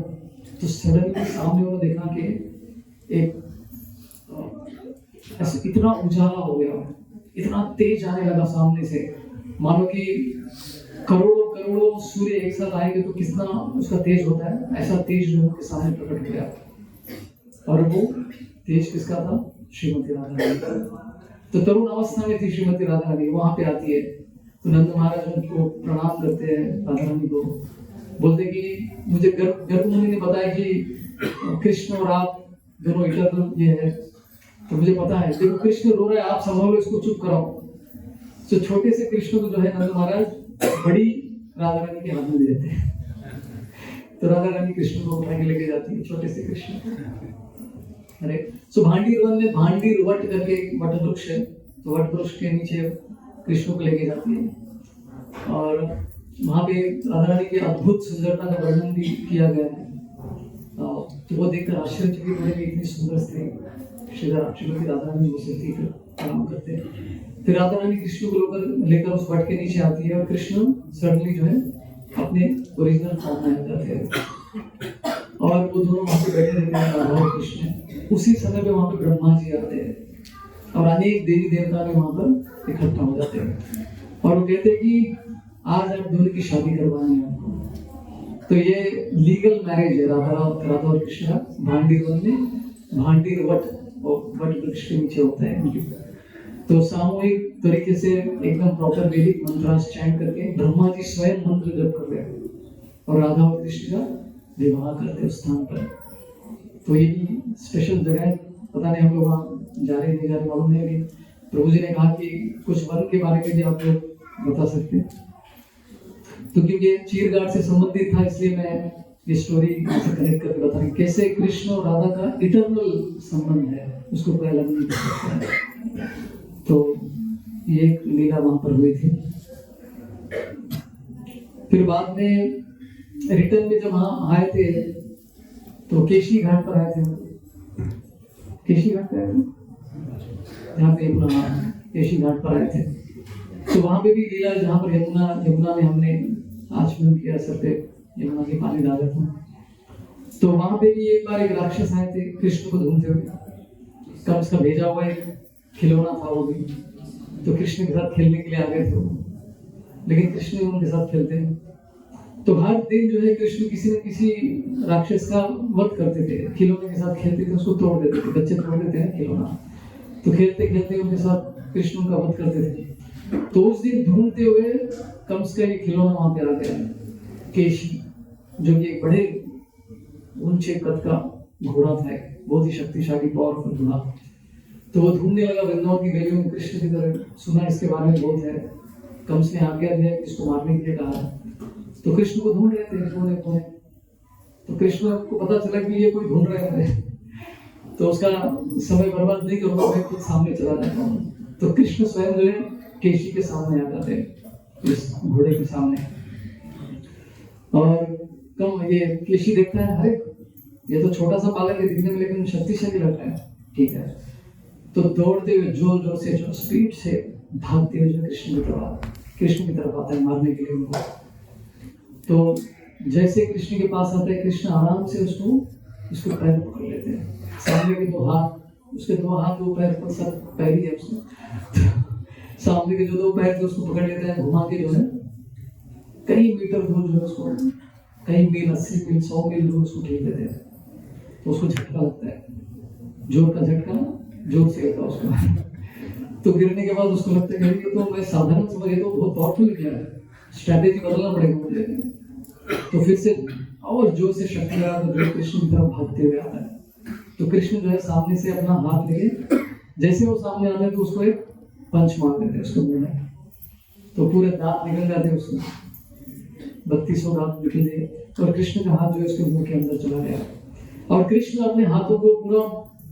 तो सडनली सामने उन्होंने देखा कि एक इतना उजाला हो गया, इतना तेज आने लगा सामने से, मानो कि करोड़ों करोड़ों सूर्य एक साथ आएंगे तो कितना उसका तेज होता है, ऐसा तेज जो उनके सामने प्रकट हो गया। और वो तेज किसका था, श्रीमती राधा रानी का। तो तरुण अवस्था में थी श्रीमती राधा रानी, वहां पे आती है। तो नंद महाराज उनको प्रणाम करते हैं, राधा रानी को बोलते कि मुझे गर्भ मुनि ने बताया कि कृष्ण और आप दोनों इटरनल ये है, तो मुझे पता है। देखो कृष्ण रो रहा है, आप संभालो इसको, चुप कराओ। तो छोटे से कृष्ण को जो है नंद महाराज बड़ी राधा रानी के हाथ में दे देते हैं। तो राधा रानी कृष्ण को उठा के लेके जाती है, छोटे से कृष्ण। अरे सो भांडीर वन में भांडीर वट करके वट वृक्ष है, तो वट वृक्ष के नीचे कृष्ण को लेके जाती है। और वहां पे राधा रानी की अद्भुत सुंदरता का वर्णन भी किया गया है। तो वो देखकर आश्चर्यचकित हुए कि इतनी सुंदर स्त्री श्रीमती राधा रानी वो सिद्धि फिर प्रणाम करते हैं। फिर राधा रानी कृष्ण को लेकर उस वट के नीचे आती है और कृष्ण सडनली जो है अपने ओरिजिनल फॉर्म में आ जाते हैं और वो दोनों वहां पे बैठे रहते हैं, राधा और कृष्ण। उसी समय पे वहां पे ब्रह्मा जी आते हैं और अनेक देवी देवता भी वहां पर इकट्ठा हो जाते हैं और वो कहते हैं कि आज आप दोनों की शादी करवानी है आपको। तो ये लीगल मैरिज है राधा और कृष्ण का भांडीर वन में, भांडीर वट और वट वृक्ष के नीचे होता है। तो सामूहिक तरीके से एकदम प्रॉपर वैदिक मंत्रास चैंट करके ब्रह्मा जी स्वयं मंत्र जप कर रहे हैं और राधा और कृष्ण का विवाह करते हैं उस स्थान पर। तो ये भी स्पेशल जगह है, पता नहीं हम लोग वहाँ जा रहे नहीं जा रहे मालूम नहीं, लेकिन प्रभु जी ने कहा कि कुछ वन के बारे में भी आप लोग बता सकते हैं। तो क्योंकि चीर घाट से संबंधित था इसलिए मैं ये स्टोरी से कनेक्ट करके बता रही कैसे कृष्ण और राधा का इटर्नल संबंध है, उसको कोई अलग नहीं कर सकता है। तो ये एक लीला वहां पर हुई थी। फिर बाद में रिटर्न में जब वहां आए थे तो केशी घाट पर आए थे, केशी घाट पर आए थे जहाँ पे यमुना, केशी घाट पर आए थे। तो वहां पे भी लीला जहाँ पर यमुना में हमने आचमन किया, सर पे यमुना के पानी डाला था। तो वहां पे भी एक बार एक राक्षस आए थे कृष्ण को ढूंढते हुए, कंस का भेजा हुआ एक खिलौना था वो भी, तो कृष्ण के साथ खेलने के लिए आ गए थे वो, लेकिन कृष्ण उनके साथ खेलते हैं। तो हर दिन जो है कृष्ण किसी न किसी राक्षस का वध करते थे, खिलौने के साथ खेलते थे, उसको तोड़ देते थे, बच्चे तोड़ देते हैं खिलौना, तो खेलते खेलते उनके साथ कृष्ण का वध करते थे। तो उस दिन ढूंढते हुए कंस का ये खिलौना वहां पे आ गया, केशी, जो कि एक बड़े ऊंचे कद का घोड़ा था, बहुत ही शक्तिशाली पावरफुल घोड़ा। तो वो ढूंढने लगा वृंदावन की गलियों में कृष्ण की तरह, सुना इसके बारे में बहुत है, कंस ने आज्ञा दिया कि इसको मारने के लिए कहा है। तो कृष्ण को ढूंढ रहे थे कोने कोने, तो कृष्ण को पता चला कि ये कोई ढूंढ रहे हैं, तो उसका समय बर्बाद नहीं करूंगा, मैं खुद सामने चला जाता हूँ। तो कृष्ण स्वयं जो है केशी के सामने आ जाते हैं, इस घोड़े के सामने, और कम ये केशी देखता है, अरे ये तो छोटा सा बालक है दिखने में लेकिन शक्तिशाली लग रहा है, ठीक है। तो दौड़ते हुए जोर जोर से, जो स्पीड से भागते हुए जो कृष्ण की तरफ आता है मारने के लिए उनको। तो जैसे कृष्ण के पास आता है, कृष्ण आराम से उसको पैर पकड़ लेते हैं, सामने के दो हाथ, उसके दो हाथ दो पैर पर, सब पैर ही है उसमें, सामने के जो दो पैर थे उसको पकड़ लेते हैं, घुमा के जो है कई मीटर दूर जो है उसको, कई मील, 80 मील 100 मील दूर उसको खींच देते हैं। तो उसको झटका लगता है, जोर का झटका, जोर से लगता है उसको। तो गिरने के बाद उसको लगता है कि तो मैं साधारण समझ, तो बहुत पावरफुल गया है, स्ट्रैटेजी बदलना पड़ेगा मुझे। तो फिर से और जोर से शक्ति लगा तो जो कृष्ण की तरफ भागते हुए आता है। तो कृष्ण जो है सामने से अपना हाथ लेके, जैसे वो सामने आता है तो उसको एक पंच मार देते हैं उसके मुंह में, तो पूरे दांत निकल जाते हैं उसमें, 3200 दांत निकल गए, और कृष्ण का हाथ जो है उसके मुंह के अंदर चला गया। और कृष्ण अपने हाथों को पूरा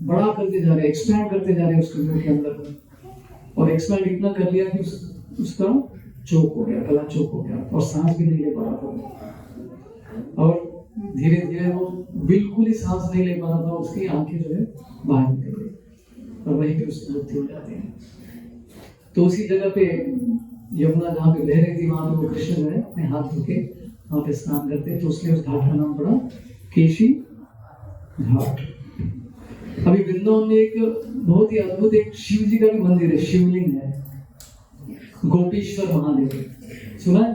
बड़ा करते जा रहे हैं, एक्सपैंड करते जा रहे हैं उसके मुंह के अंदर, और एक्सपैंड इतना कर लिया कि उसका चोक हो गया, गला चोक हो गया, और सांस भी नहीं ले पा रहा था, और धीरे धीरे वो बिल्कुल ही सांस नहीं ले पा रहा था, उसकी आंखें जो है बाहर निकल गई, और वहीं पे उसकी मृत्यु हो जाती है। तो उसी जगह पे यमुना जहाँ पे बह रही थी, वहां पे वो कृष्ण जो है अपने हाथ धो के वहां पे स्नान करते, तो उसलिए उस घाट का नाम पड़ा केशी घाट। अभी वृंदावन में एक बहुत ही अद्भुत एक शिव जी का भी मंदिर है, शिवलिंग है, गोपीश्वर महादेव, सुना है?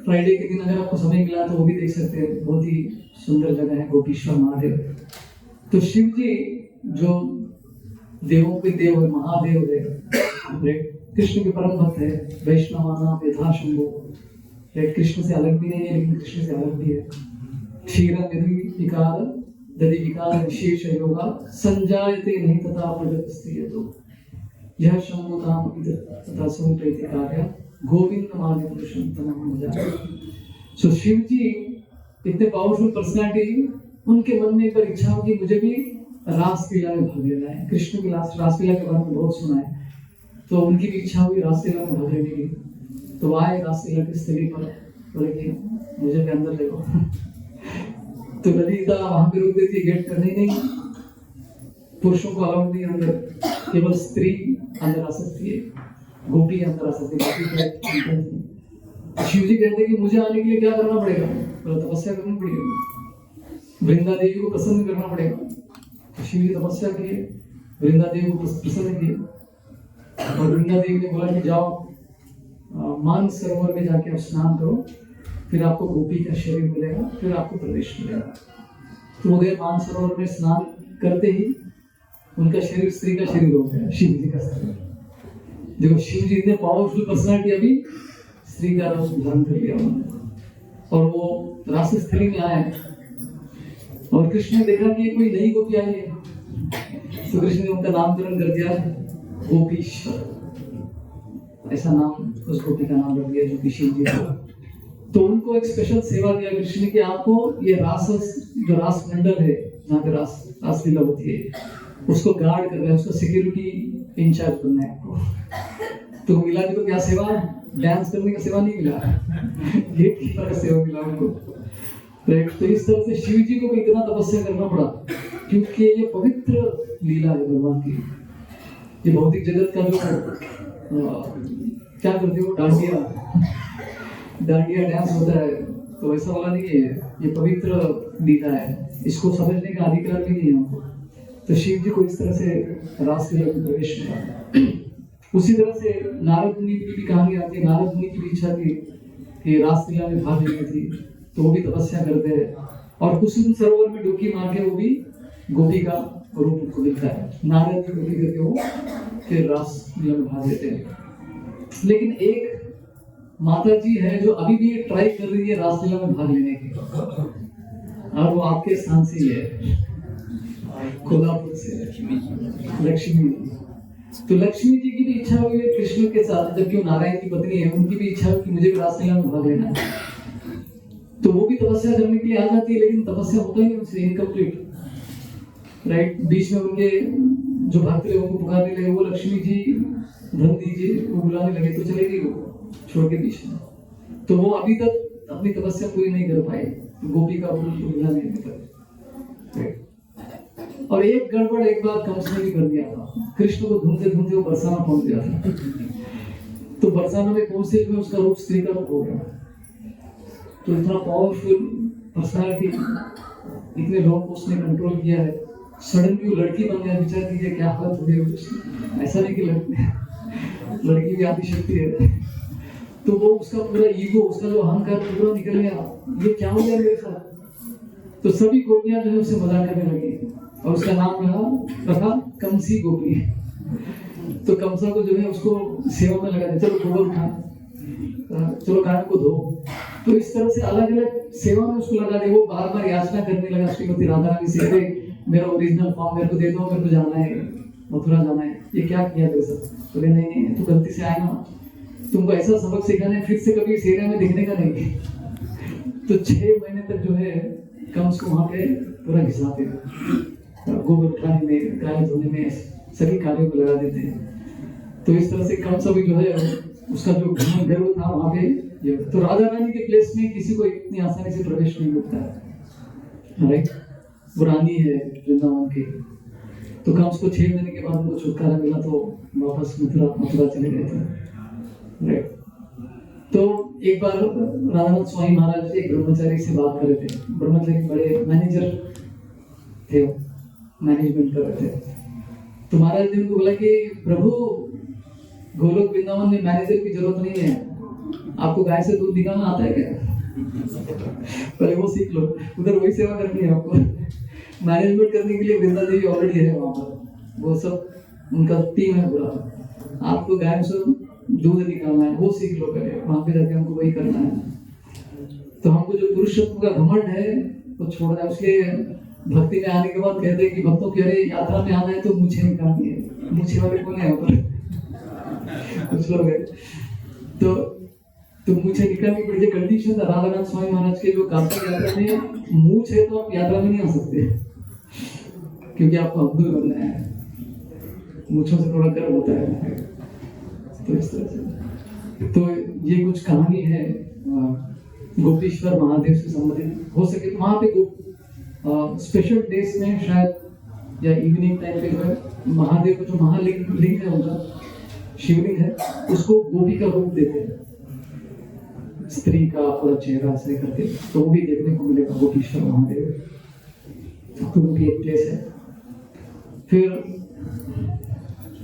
फ्राइडे के दिन अगर आपको समय मिला तो वो भी देख सकते हैं, बहुत ही सुंदर जगह है गोपीश्वर महादेव। तो शिव जी जो देवों के देव है, महादेव है, कृष्ण के परम भक्त है, वैष्णवाना यथा शंभो, कृष्ण से अलग भी नहीं है लेकिन कृष्ण से अलग भी है। क्षीर निधि विकार दधि विकार विशेष योगा संजायते नहीं तथा प्रगतिस्ते, तो यह शंभो नाम तथा संप्रीति कार्य गोविंद माधव पुरुषम तमाम भजा। सो शिव जी इतने पावरफुल पर्सनालिटी, उनके मन में एक बार इच्छा होगी मुझे भी रासलीला में भाग लेना है। कृष्ण की रासलीला के बारे में बहुत सुना है, तो उनकी भी इच्छा हुई रासलीला में भाग लेने की। तो आए रासलीला की स्थली पर, बोले कि मुझे भी अंदर ले लो। तो ललिता वहां पे रोक देती है गेट पर, नहीं पुरुषों को अलाउड नहीं अंदर, केवल स्त्री अंदर आ सकती है, गोपी अंदर आ सकती है, बाकी शिव जी कहते हैं कि मुझे आने के लिए क्या करना पड़ेगा? तपस्या करनी पड़ेगी, वृंदा देवी को प्रसन्न करना पड़ेगा। तो शिव जी तपस्या किए, वृंदा देवी को प्रसन्न किए, और वृंदा देवी ने बोला कि जाओ मान सरोवर में जाके आप स्नान करो, फिर आपको गोपी का शरीर मिलेगा, फिर आपको प्रवेश मिलेगा। तो वो गए मान सरोवर में, स्नान करते ही उनका शरीर स्त्री का शरीर हो गया, शिव जी का शरीर। देखो शिव जी इतने पावरफुल पर्सनालिटी, अभी स्त्री का रूप धारण कर लिया उन्होंने, और वो रास स्थली में आए, और कृष्ण ने देखा कि कोई नई गोपी आई है, तो कृष्ण ने उनका नामकरण कर दिया गोपीश्वर, ऐसा नाम उस गोपी का नाम रख दिया जो कि शिव जी था। तो उनको एक स्पेशल सेवा दिया कृष्ण ने कि आपको ये रास, जो रास मंडल है जहाँ पे रास लीला होती है, उसको गार्ड करना है, उसको सिक्योरिटी इंचार्ज बनना है आपको। तो मिला जी को क्या सेवा? डांस करने का सेवा नहीं मिला, गेट कीपर का सेवा मिला उनको। तो इस तरह से शिव जी को भी इतना तपस्या करना पड़ा, क्योंकि ये पवित्र लीला है भगवान की। ये भौतिक जगत का जो क्या करते हो, डांडिया डांस होता है, तो ऐसा वाला नहीं है, ये पवित्र लीला है, इसको समझने का अधिकार भी नहीं है हमको। तो शिव जी को इस तरह से रास लीला में प्रवेश मिला। उसी तरह से नारद मुनि की भी कहानी आती है। नारद मुनि की भी इच्छा थी कि रास लीला में भाग लेनी थी, तो वो भी तपस्या करते हैं, और कुसुम सरोवर में डुबकी मार के वो भी गोपी का रूप उनको मिलता है। नारद जी गोपी करके वो फिर रास लीला में भाग लेते हैं। लेकिन एक माता जी है जो अभी भी ट्राई कर रही है रास लीला में भाग लेने की, और वो आपके स्थान से ही है, कोल्हापुर से लक्ष्मी। तो लक्ष्मी जी की भी इच्छा हुई है कृष्ण के साथ, जबकि वो नारायण की पत्नी है, उनकी भी इच्छा हुई कि मुझे भी रास लीला में भाग लेना है। तो वो भी तपस्या करने के लिए आ जाती है, लेकिन तपस्या होता ही नहीं उनसे, इनकम्प्लीट, राइट। बीच में उनके जो भक्त लोगों को पुकारने लगे, वो लक्ष्मी जी धन दीजिए, वो बुलाने लगे, तो चले गई वो छोड़ के बीच में। तो वो अभी तक अपनी तपस्या पूरी नहीं कर पाए, गोपी का रूप मिला नहीं अभी तक। और एक गड़बड़ एक बार कंस ने भी कर दिया था, कृष्ण को ढूंढते ढूंढते वो बरसाना पहुंच गया था। तो बरसाना में पहुंचते हुए उसका रूप स्त्री का रूप हो गया। तो इतना पावरफुल पर्सनालिटी, इतने लोगों को उसने कंट्रोल किया है, सडनली वो लड़की बन गया। विचार कीजिए क्या हालत हो गई उसकी। ऐसा नहीं कि लड़की भी आदि शक्ति है। तो वो उसका पूरा ईगो, उसका जो अहंकार पूरा निकल गया, ये क्या हो गया मेरे साथ। तो सभी गोपियां जो है उससे मजाक करने लगी, और उसका नाम रखा कंसी गोपी। तो कंसा को जो है उसको सेवा में लगा दिया, चलो गोबर उठा, चलो गाय को धो। तो इस तरह से अलग अलग सेवा में उसको लगा दिया। वो बार बार याचना करने लगा श्रीमती राधा रानी से, मेरा ओरिजिनल फॉर्म मेरे को दे दो, मेरे को जाना है, मथुरा जाना है। ये क्या किया तेरे साथ? बोले नहीं, तू गलती से आया ना, तुमको ऐसा सबक सिखाना है, फिर से कभी इस एरिया में दिखने का नहीं। तो 6 महीने तक जो है कंस को वहां पे पूरा घिसाते थे, गोबर उठाने में, गाय धोने में, सभी कार्यों को लगा देते हैं। तो इस तरह से कंस भी जो है उसका जो गर्व था वहां पे। तो राधा रानी के प्लेस में किसी को इतनी आसानी से प्रवेश नहीं मिलता है, राइट। वो रानी है वृंदावन की। तो कंस को 6 महीने के बाद उनको छुटकारा मिला, तो वापस मथुरा चले गए थे, राइट। तो एक बार राधानाथ स्वामी महाराज एक ब्रह्मचारी से बात कर रहे थे। ब्रह्मचारी बड़े मैनेजर थे, मैनेजमेंट कर रहे थे। तो महाराज ने उनको बोला कि प्रभु, गोलोक वृंदावन में मैनेजर की जरूरत नहीं है, आपको गाय से दूध निकालना आता है क्या? पहले वो सीख लो, उधर वही सेवा करनी है आपको। मैनेजमेंट करने के लिए वृंदा देवी ऑलरेडी है वहां पर, वो सब उनका टीम है पूरा। आपको गाय से दूध निकालना है, वो सीख लो पहले, वहां पे जाके हमको वही करना है। तो हमको जो पुरुषत्व का घमंड है वो छोड़ना है। उसके भक्ति में आने के बाद कहते हैं कि भक्तों की अरे यात्रा में आना है तो मुझे निकालनी है। मुझे वाले कौन है ऊपर? कुछ लोग हैं। तो मुझे निकालनी पड़ी। कंडीशन था राधानाथ स्वामी महाराज के, जो कार्तिक यात्रा में मूछ है तो आप यात्रा में नहीं आ सकते, क्योंकि आपको अब्दुल बनना है, मूछों से थोड़ा गर्व होता है। तो इस तरह से तो ये कुछ कहानी है गोपीश्वर महादेव से संबंधित। हो सके तो वहां पे स्पेशल डेज में शायद या इवनिंग टाइम पे जो है महादेव जो महालिंग लिंग है उनका शिवलिंग है उसको गोपी का रूप देते हैं, स्त्री का पूरा चेहरा ऐसे करके, तो वो भी देखने को मिलेगा गोपीश्वर महादेव, तो वो भी एक प्लेस है। फिर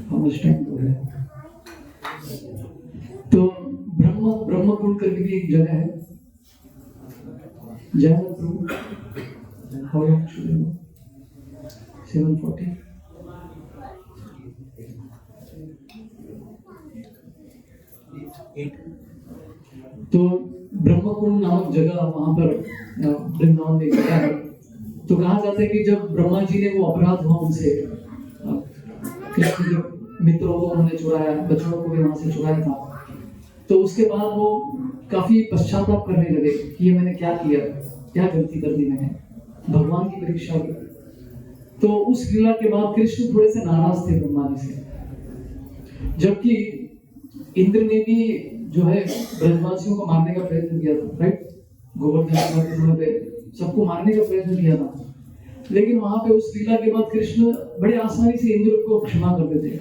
हम उस टाइम को है तो ब्रह्मकुंड करके भी एक जगह है, जयमंत 740 तो ब्रह्मकुंड नामक जगह वहां पर वृंदावन में जगह है। तो कहा जाता है कि जब ब्रह्मा जी ने वो अपराध हुआ उनसे, कृष्ण के मित्रों को उन्होंने चुराया, बच्चों को भी वहां से चुराया था, तो उसके बाद वो काफी पश्चाताप करने लगे कि ये मैंने क्या किया, क्या गलती कर दी मैंने, भगवान की परीक्षा की। तो उस लीला के बाद कृष्ण थोड़े से नाराज थे ब्रह्मा जी से, जबकि इंद्र ने भी जो है ब्रजवासियों को मारने का प्रयत्न किया था, राइट, गोवर्धन के समय पे सबको मारने का प्रयत्न किया था, लेकिन वहां पे उस लीला के बाद कृष्ण बड़े आसानी से इंद्र को क्षमा कर देते,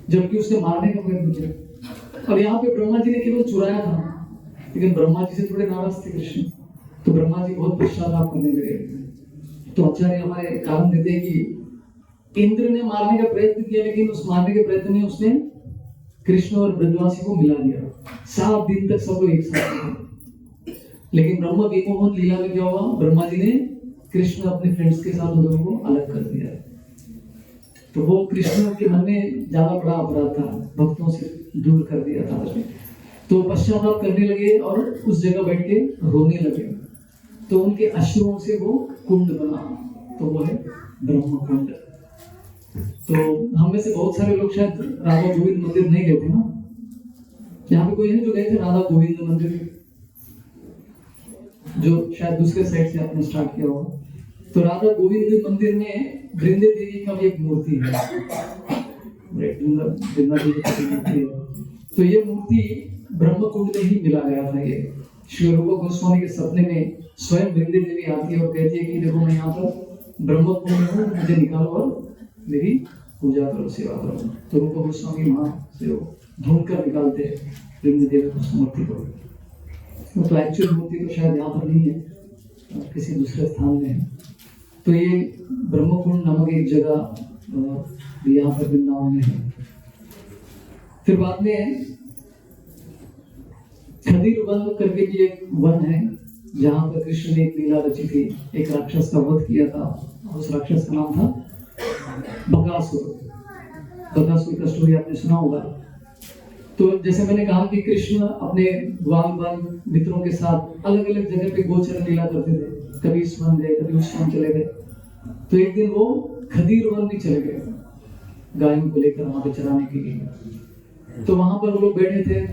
जबकि उसने मारने का प्रयत्न किया। और यहाँ पे ब्रह्मा जी ने केवल चुराया था, लेकिन ब्रह्मा जी से थोड़े नाराज थे कृष्ण, तो ब्रह्मा जी बहुत पश्चाताप करने लगे। तो आचार्य हमारे कारण देते हैं कि इंद्र ने मारने का प्रयत्न किया, लेकिन उस मारने के प्रयत्न में उसने कृष्ण और ब्रजवासी को मिला दिया, 7 दिन तक सब लोग एक साथ थे। लेकिन ब्रह्म विमोहन लीला में क्या हुआ, ब्रह्मा जी ने कृष्ण अपने फ्रेंड्स के साथ उन दोनों को अलग कर दिया। तो वो कृष्ण के मन में ज्यादा बड़ा अपराध था, भक्तों से दूर कर दिया था उसने, तो पश्चाताप करने लगे और उस जगह बैठ के रोने लगे। तो उनके अश्रुओं से वो कुंड बना, तो वो है ब्रह्म कुंड। तो हम में से बहुत सारे लोग शायद राधा गोविंद मंदिर नहीं गए थे ना, यहाँ पे कोई है जो गए थे राधा गोविंद मंदिर, जो शायद दूसरे साइड से आपने स्टार्ट किया होगा। तो राधा गोविंद मंदिर में वृंदे देवी का भी एक मूर्ति है, वृंदा देवी की मूर्ति है। तो ये मूर्ति ब्रह्म कुंड में ही मिला गया था। ये श्री रूप गोस्वामी के सपने में स्वयं वृंदे देवी आती है और कहती है कि देखो मैं यहाँ पर ब्रह्म कुंड में हूँ, मुझे निकालो और मेरी पूजा करो, सेवा करो। तो रूप गोस्वामी वहां से ढूंढ कर निकालते हैं वृंदे देवी उस मूर्ति को। तो एक्चुअल मूर्ति तो शायद यहाँ पर नहीं है, किसी दूसरे स्थान में है। तो ये ब्रह्मकुंड नामक एक जगह यहाँ पर वृंदावन में है। फिर बाद में खदीर वन करके भी एक वन है, जहाँ पर कृष्ण ने एक लीला रची थी, एक राक्षस का वध किया था। उस राक्षस का नाम था बकासुर। बकासुर का स्टोरी आपने सुना होगा। तो जैसे मैंने कहा कि कृष्ण अपने ग्वाल बाल मित्रों के साथ अलग अलग जगह पे गोचर लीला करते थे, कभी इस वन गए, कभी उस वन चले गए। तो एक दिन वो खदीर वन भी चले गए गायों को लेकर वहां पे चराने के लिए। तो वहां पर वो लोग बैठे थे,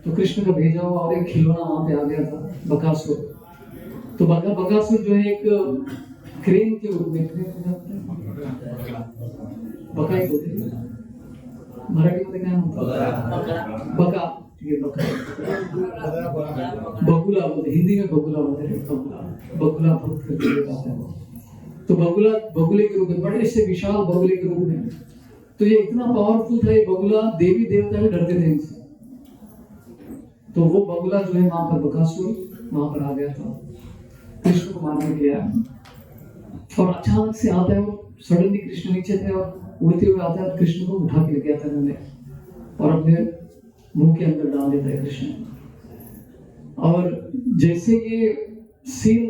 तो कृष्ण का भेजा हुआ और एक खिलौना वहां पे आ गया था, बकासुर। तो बकासुर जो है एक क्रेन के रूप में, बका ही बोलते हैं मराठी मध्ये, काय म्हणतात बका, ठीक है बगुला बोलते, हिंदी में बगुला बोलते हैं, बगुला भूत करके बताते हैं। तो बगुले के रूप में, बड़े से विशाल बगुले के रूप में। तो ये इतना पावरफुल था ये बगुला, देवी देवता भी डरते थे इनसे। तो वो बगुला जो है वहां पर बकासुर वहां पर आ गया था, कृष्ण को मारने के लिए आया। और अचानक से आता है वो, सडनली कृष्ण नीचे थे और उड़ते हुए आता है, कृष्ण को उठा के लेके आता है उन्होंने और अपने मुंह के अंदर डाल देता है कृष्ण। और जैसे ये सीन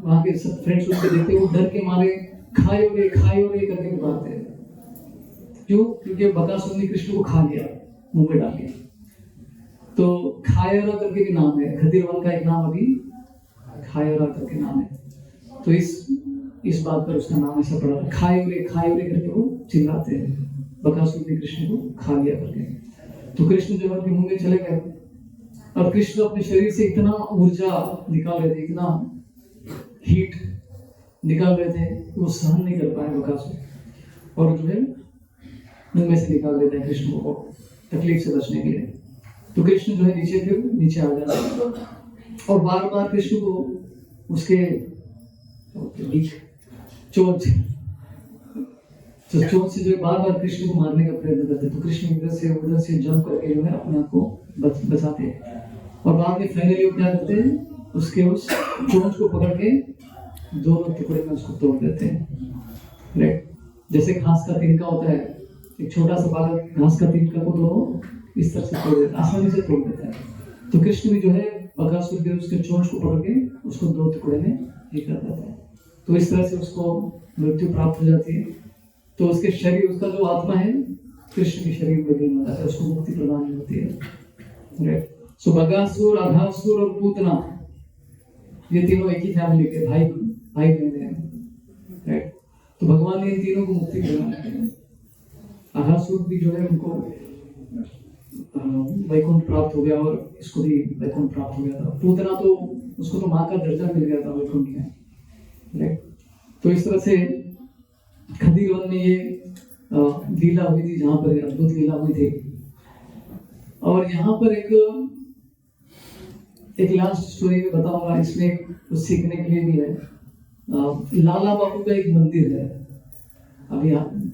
वहां के सब फ्रेंड्स उसको देखते, वो डर के मारे खाए रे करके पुकारते हैं। क्यों? क्योंकि बकासुर ने कृष्ण को खा लिया, मुंह में डाल लिया। तो खायरा करके भी नाम है, खदीर वन का एक नाम अभी खायरा करके नाम है। तो इस बात पर उसका नाम ऐसा पड़ा, खाए रे करके वो चिल्लाते हैं, बकासुर ने कृष्ण को खा लिया करके। तो कृष्ण जो उनके मुंह में चले गए और कृष्ण अपने शरीर से इतना ऊर्जा निकाल रहे थे, इतना हीट निकाल रहे थे, वो सहन नहीं कर पाए बकासुर, और जो है मुंह में से निकाल देते हैं कृष्ण को तकलीफ से बचने के लिए। तो कृष्ण जो है नीचे आ जाते हैं और बार बार कृष्ण को उसके चोंच, तो चोंच से जो बार बार कृष्ण को मारने का प्रयत्न करते, तो कृष्ण इधर से उधर से जंप करके जो है अपने आप को बचाते हैं। और बाद में फाइनली वो क्या करते हैं, उसके उस चोंच को पकड़ के दोनों टुकड़े में उसको तोड़ देते हैं। राइट, जैसे घास का तिनका होता है, एक छोटा सा बालक घास का तिनका को दोनों इस तरह से तोड़ देता है, आसानी से तोड़ देता है। तो कृष्ण भी जो है बकासुर के उसके चोंच को पकड़ के उसको दो टुकड़े में ही कर देता है। तो इस तरह से उसको मृत्यु प्राप्त हो जाती है। तो उसके शरीर, उसका जो आत्मा है कृष्ण के शरीर में लीन हो जाता है, उसको मुक्ति प्रदान होती है। राइट, सो बकासुर, अघासुर और पूतना, ये तीनों एक ही फैमिली के भाई बहन हैं। राइट, तो भगवान ने इन तीनों को मुक्ति प्रदान की। अघासुर भी जो है उनको वैकुंठ प्राप्त हो गया और इसको भी वैकुंठ प्राप्त हो गया था। पूतना तो उसको तो माँ का दर्जा मिल गया था वैकुंठ में। राइट, तो इस तरह से खदीर वन में ये लीला हुई थी, जहाँ पर अद्भुत लीला हुई थी। और यहाँ पर एक लास्ट स्टोरी में बताऊंगा, इसमें कुछ सीखने के लिए भी है। लाला बाबू का एक मंदिर है, अभी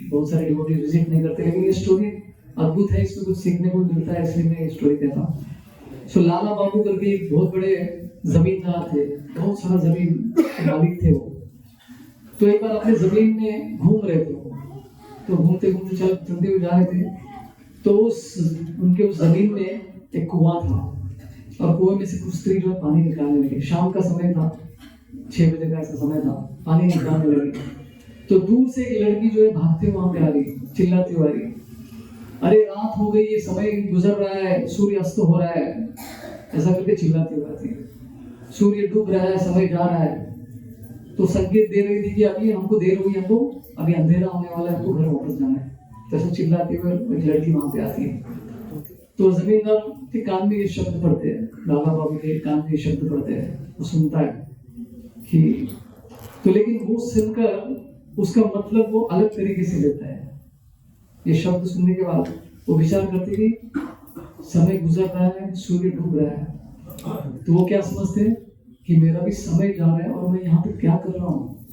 बहुत सारे लोग विजिट नहीं करते, लेकिन ये स्टोरी अद्भुत है, इसमें कुछ सीखने को मिलता है, इसलिए मैं ये स्टोरी कहता हूँ। सो लाला बाबू करके एक बहुत बड़े जमींदार थे, बहुत सारा जमीन मालिक थे वो। तो एक बार अपने जमीन में घूम रहे थे, तो घूमते घूमते चलते हुए जा रहे थे, तो उनके उस जमीन में एक कुआं था, और कुएं में से कुछ स्त्री जो है पानी निकालने लगे। शाम का समय था, 6 बजे का ऐसा समय था, पानी निकालने लगे। तो दूर से एक लड़की जो है भागते वहां पे आ रही, चिल्लाती हुई आ रही, अरे रात हो गई, ये समय गुजर रहा है, सूर्य अस्त हो रहा है, ऐसा करके चिल्लाती हुई आती है। सूर्य डूब रहा है, समय जा रहा है। तो संकेत दे रही थी कि अभी हमको देर हुई, हमको अभी अंधेरा होने वाला है, हमको घर वापस जाना है। जैसे चिल्लाते हुए एक लड़की वहां पे आती है। तो जमींदार के कान में ये शब्द पड़ते हैं, लाला बाबू के कान में ये शब्द पड़ते हैं, वो सुनता है कि, तो लेकिन वो सुनकर उसका मतलब वो अलग तरीके से लेता है। ये शब्द सुनने के बाद वो विचार करते कि समय गुजर रहा है, सूर्य डूब रहा है, तो वो क्या समझते हैं कि मेरा भी समय जा रहा है और मैं यहाँ पे क्या कर रहा हूँ,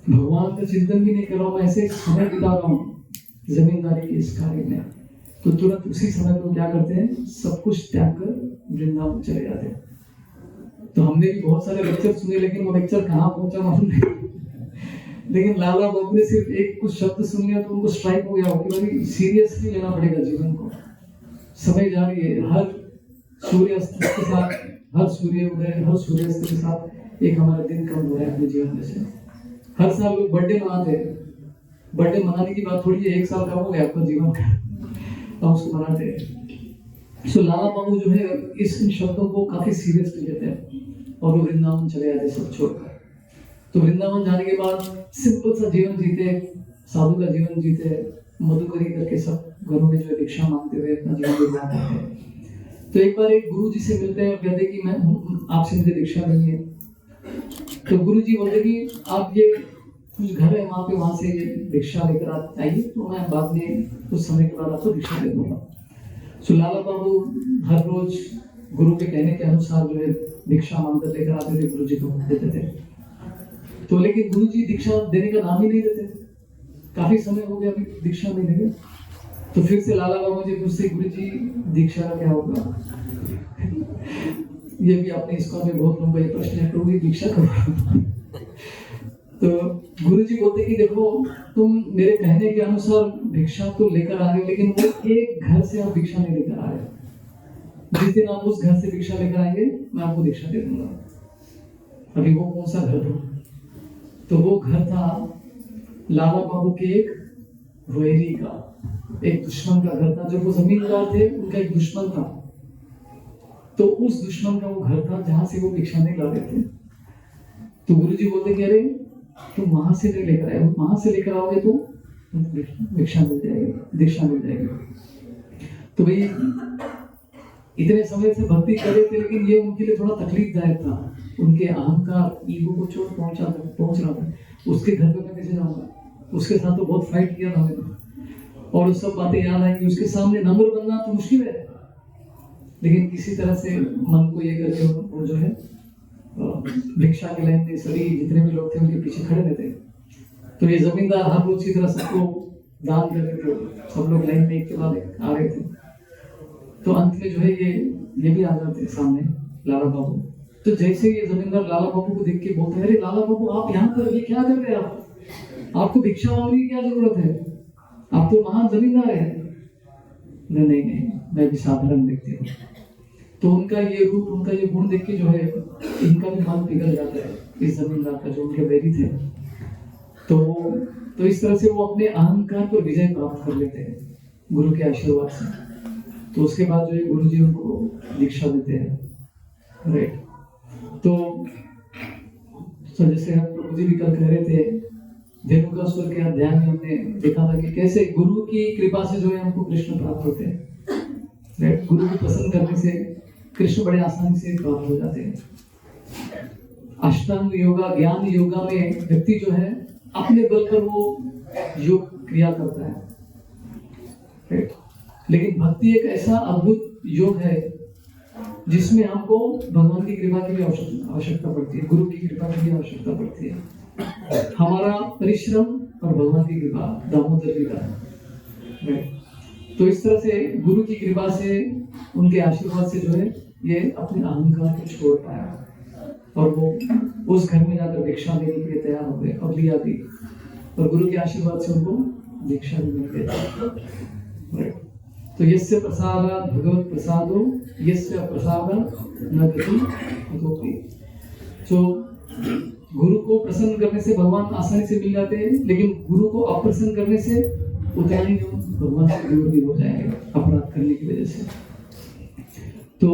भगवान का चिंतन भी नहीं कर रहा हूँ, मैं ऐसे समय बिता रहा हूँ जमींदारी के इस कार्य में। तो तुरंत उसी समय को क्या करते हैं, सब कुछ त्याग कर वृंदावन चले जाते हैं। तो हमने भी बहुत सारे लेक्चर सुने, लेकिन वो लेक्चर कहाँ पहुंचा मालूम नहीं। लेकिन लाला बाबू ने सिर्फ एक कुछ शब्द सुन लिया तो उनको स्ट्राइक हो गया कि भाई सीरियसली लेना पड़ेगा जीवन को, समय जा रही है। हर सूर्यास्त के साथ, हर सूर्य उदय, हर सूर्यास्त के साथ एक हमारा दिन कम हो रहा है अपने जीवन में से। हर साल लोग बर्थडे मनाते हैं, बर्थडे मनाने की बात थोड़ी है, 1 साल कम हो गया आपका जीवन का, हम उसको मनाते हैं। सो लाला बाबू जो है इन शब्दों को काफी सीरियसली लेते हैं और वो वृंदावन चले जाते सब छोड़कर। तो वृंदावन जाने के बाद सिंपल सा जीवन जीते, साधु का जीवन जीते, मधुकरी करके सब घरों में जो है भिक्षा मांगते हुए अपना जीवन निर्वाह करते हैं। तो एक बार एक गुरु जी से मिलते हैं और कहते हैं कि मैं आपसे मुझे दीक्षा नहीं है। तो गुरु जी बोलते कि आप ये कुछ घर है वहाँ पे, वहाँ से भिक्षा लेकर आप आइए, तो मैं बाद में कुछ समय के बाद आपको भिक्षा दे दूंगा। सो लाला बाबू हर रोज गुरु के कहने के अनुसार जो है भिक्षा मांगकर लेकर आते थे, गुरु जी को देते थे। तो लेकिन गुरु जी दीक्षा देने का नाम ही नहीं देते, काफी समय हो गया अभी दीक्षा नहीं देंगे। तो फिर से लाला बाबू जी पूछते, गुरु जी दीक्षा का क्या होगा? ये भी आपने इसको में बहुत लंबा प्रश्न है, प्रभु दीक्षा करो। तो गुरु जी बोलते कि देखो, तुम मेरे कहने के अनुसार भिक्षा तो लेकर आ रहे हो, लेकिन वो एक घर से आप भिक्षा नहीं लेकर आ रहे। जिस दिन आप उस घर से भिक्षा लेकर आएंगे, मैं आपको दीक्षा दे दूंगा। अभी वो कौन सा घर था? तो वो घर था लाला बाबू के एक वैरी का, एक दुश्मन का घर था। जो वो जमींदार थे उनका एक दुश्मन था, तो उस दुश्मन का वो घर था जहां से वो भिक्षा नहीं ला रहे थे। तो गुरुजी बोलते कि अरे तुम वहां से नहीं लेकर आए, वहां से लेकर आओगे तो भिक्षा मिल जाएगी, दीक्षा मिल जाएगी। तो भाई इतने समय से भक्ति कर रहे थे, लेकिन ये उनके लिए थोड़ा तकलीफदायक था। उनके अहंकार, ईगो को चोट पहुंच रहा था। उसके घर पे मैं कैसे जाऊंगा? उसके साथ तो बहुत फाइट किया था मैंने, और उस सब बातें याद आएंगी। उसके सामने नम्र बनना तो मुश्किल है, लेकिन किसी तरह से मन को ये करके वो जो है भिक्षा के लाइन में सभी जितने भी लोग थे उनके पीछे खड़े रहते। तो ये जमींदार हर रोज की तरह सबको दान देते थे, सब लोग लाइन में एक के बाद एक आ रहे थे। तो अंत में जो है ये भी आ जाते सामने लाला बाबू। तो जैसे ये जमींदार लाला बाबू को देख के बोलते हैं, अरे लाला बाबू आप यहाँ पर ये क्या कर रहे हैं, आपको भिक्षा मांगने की क्या जरूरत है, आप तो महान जमींदार है। नहीं, मैं भी साधारण व्यक्ति हूँ। तो उनका ये रूप, उनका ये गुण देख के जो है इनका भी मन पिघल जाता है, इस जमींदार का जो उनके बैरी थे। तो इस तरह से वो अपने अहंकार पर विजय प्राप्त कर लेते हैं गुरु के आशीर्वाद से। तो उसके बाद जो है गुरु जी उनको दीक्षा देते हैं, राइट। तो जैसे हम प्रभु जी भी कल कह रहे थे, धेनुकासुर के अध्याय में हमने देखा था कि कैसे गुरु की कृपा से जो है हमको कृष्ण प्राप्त होते हैं, राइट। गुरु को पसंद करने से कृष्ण बड़े आसानी से प्राप्त हो जाते हैं। अष्टांग योगा, ज्ञान योगा में व्यक्ति जो है अपने बल पर वो योग क्रिया करता है, राइट। लेकिन भक्ति एक ऐसा अद्भुत योग है जिसमें हमको भगवान की कृपा की भी आवश्यकता पड़ती है, गुरु की कृपा की भी आवश्यकता पड़ती है। हमारा परिश्रम और भगवान की कृपा, दामोदर जी का, राइट। तो इस तरह से गुरु की कृपा से, उनके आशीर्वाद से जो है ये अपने अहंकार को छोड़ पाया और वो उस घर में जाकर भिक्षा देने के लिए तैयार हो गए। अगली आ गई और गुरु के आशीर्वाद से उनको दीक्षा भी मिल गई। तो यस्य प्रसादात् भगवत प्रसादो यस्य प्रसादात् न गति इतोपि। तो गुरु को प्रसन्न करने से भगवान आसानी से मिल जाते हैं, लेकिन गुरु को अप्रसन्न करने से उतना ही भगवान से दूर भी हो जाएंगे अपराध करने की वजह से। तो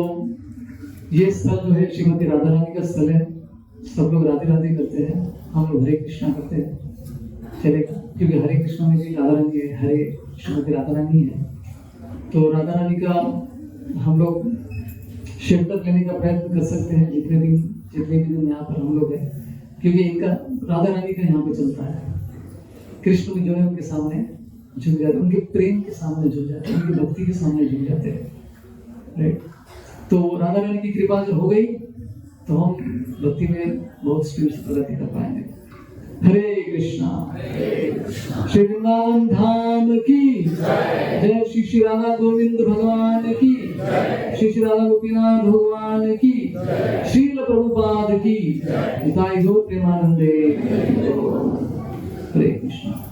ये स्थल जो है श्रीमती राधा रानी का स्थल है। सब लोग राधे राधे करते हैं, हम लोग हरे कृष्णा करते हैं, चलेगा, क्योंकि हरे कृष्णा में भी राधा रानी है, हरे श्रीमती राधा रानी है। तो राधा रानी का हम लोग शिरकत लेने का प्रयत्न कर सकते हैं जितने भी दिन यहाँ पर हम लोग हैं, क्योंकि इनका राधा रानी का यहाँ पे चलता है। कृष्ण भी जो है उनके सामने झुक जाते, उनके प्रेम के सामने झुक जाते, उनकी भक्ति के सामने झुक जाते हैं, राइट। तो राधा रानी की कृपा जब हो गई तो हम भक्ति में बहुत स्पीड से प्रगति कर पाएंगे। हरे कृष्णा। श्री वृंदावन धाम की जय। श्री श्री राधा गोविंद भगवान की, श्री श्री राधा गोपीनाथ भगवान की, श्रील प्रभुपाद की, निताई गौर प्रेमानंदे। हरे कृष्णा।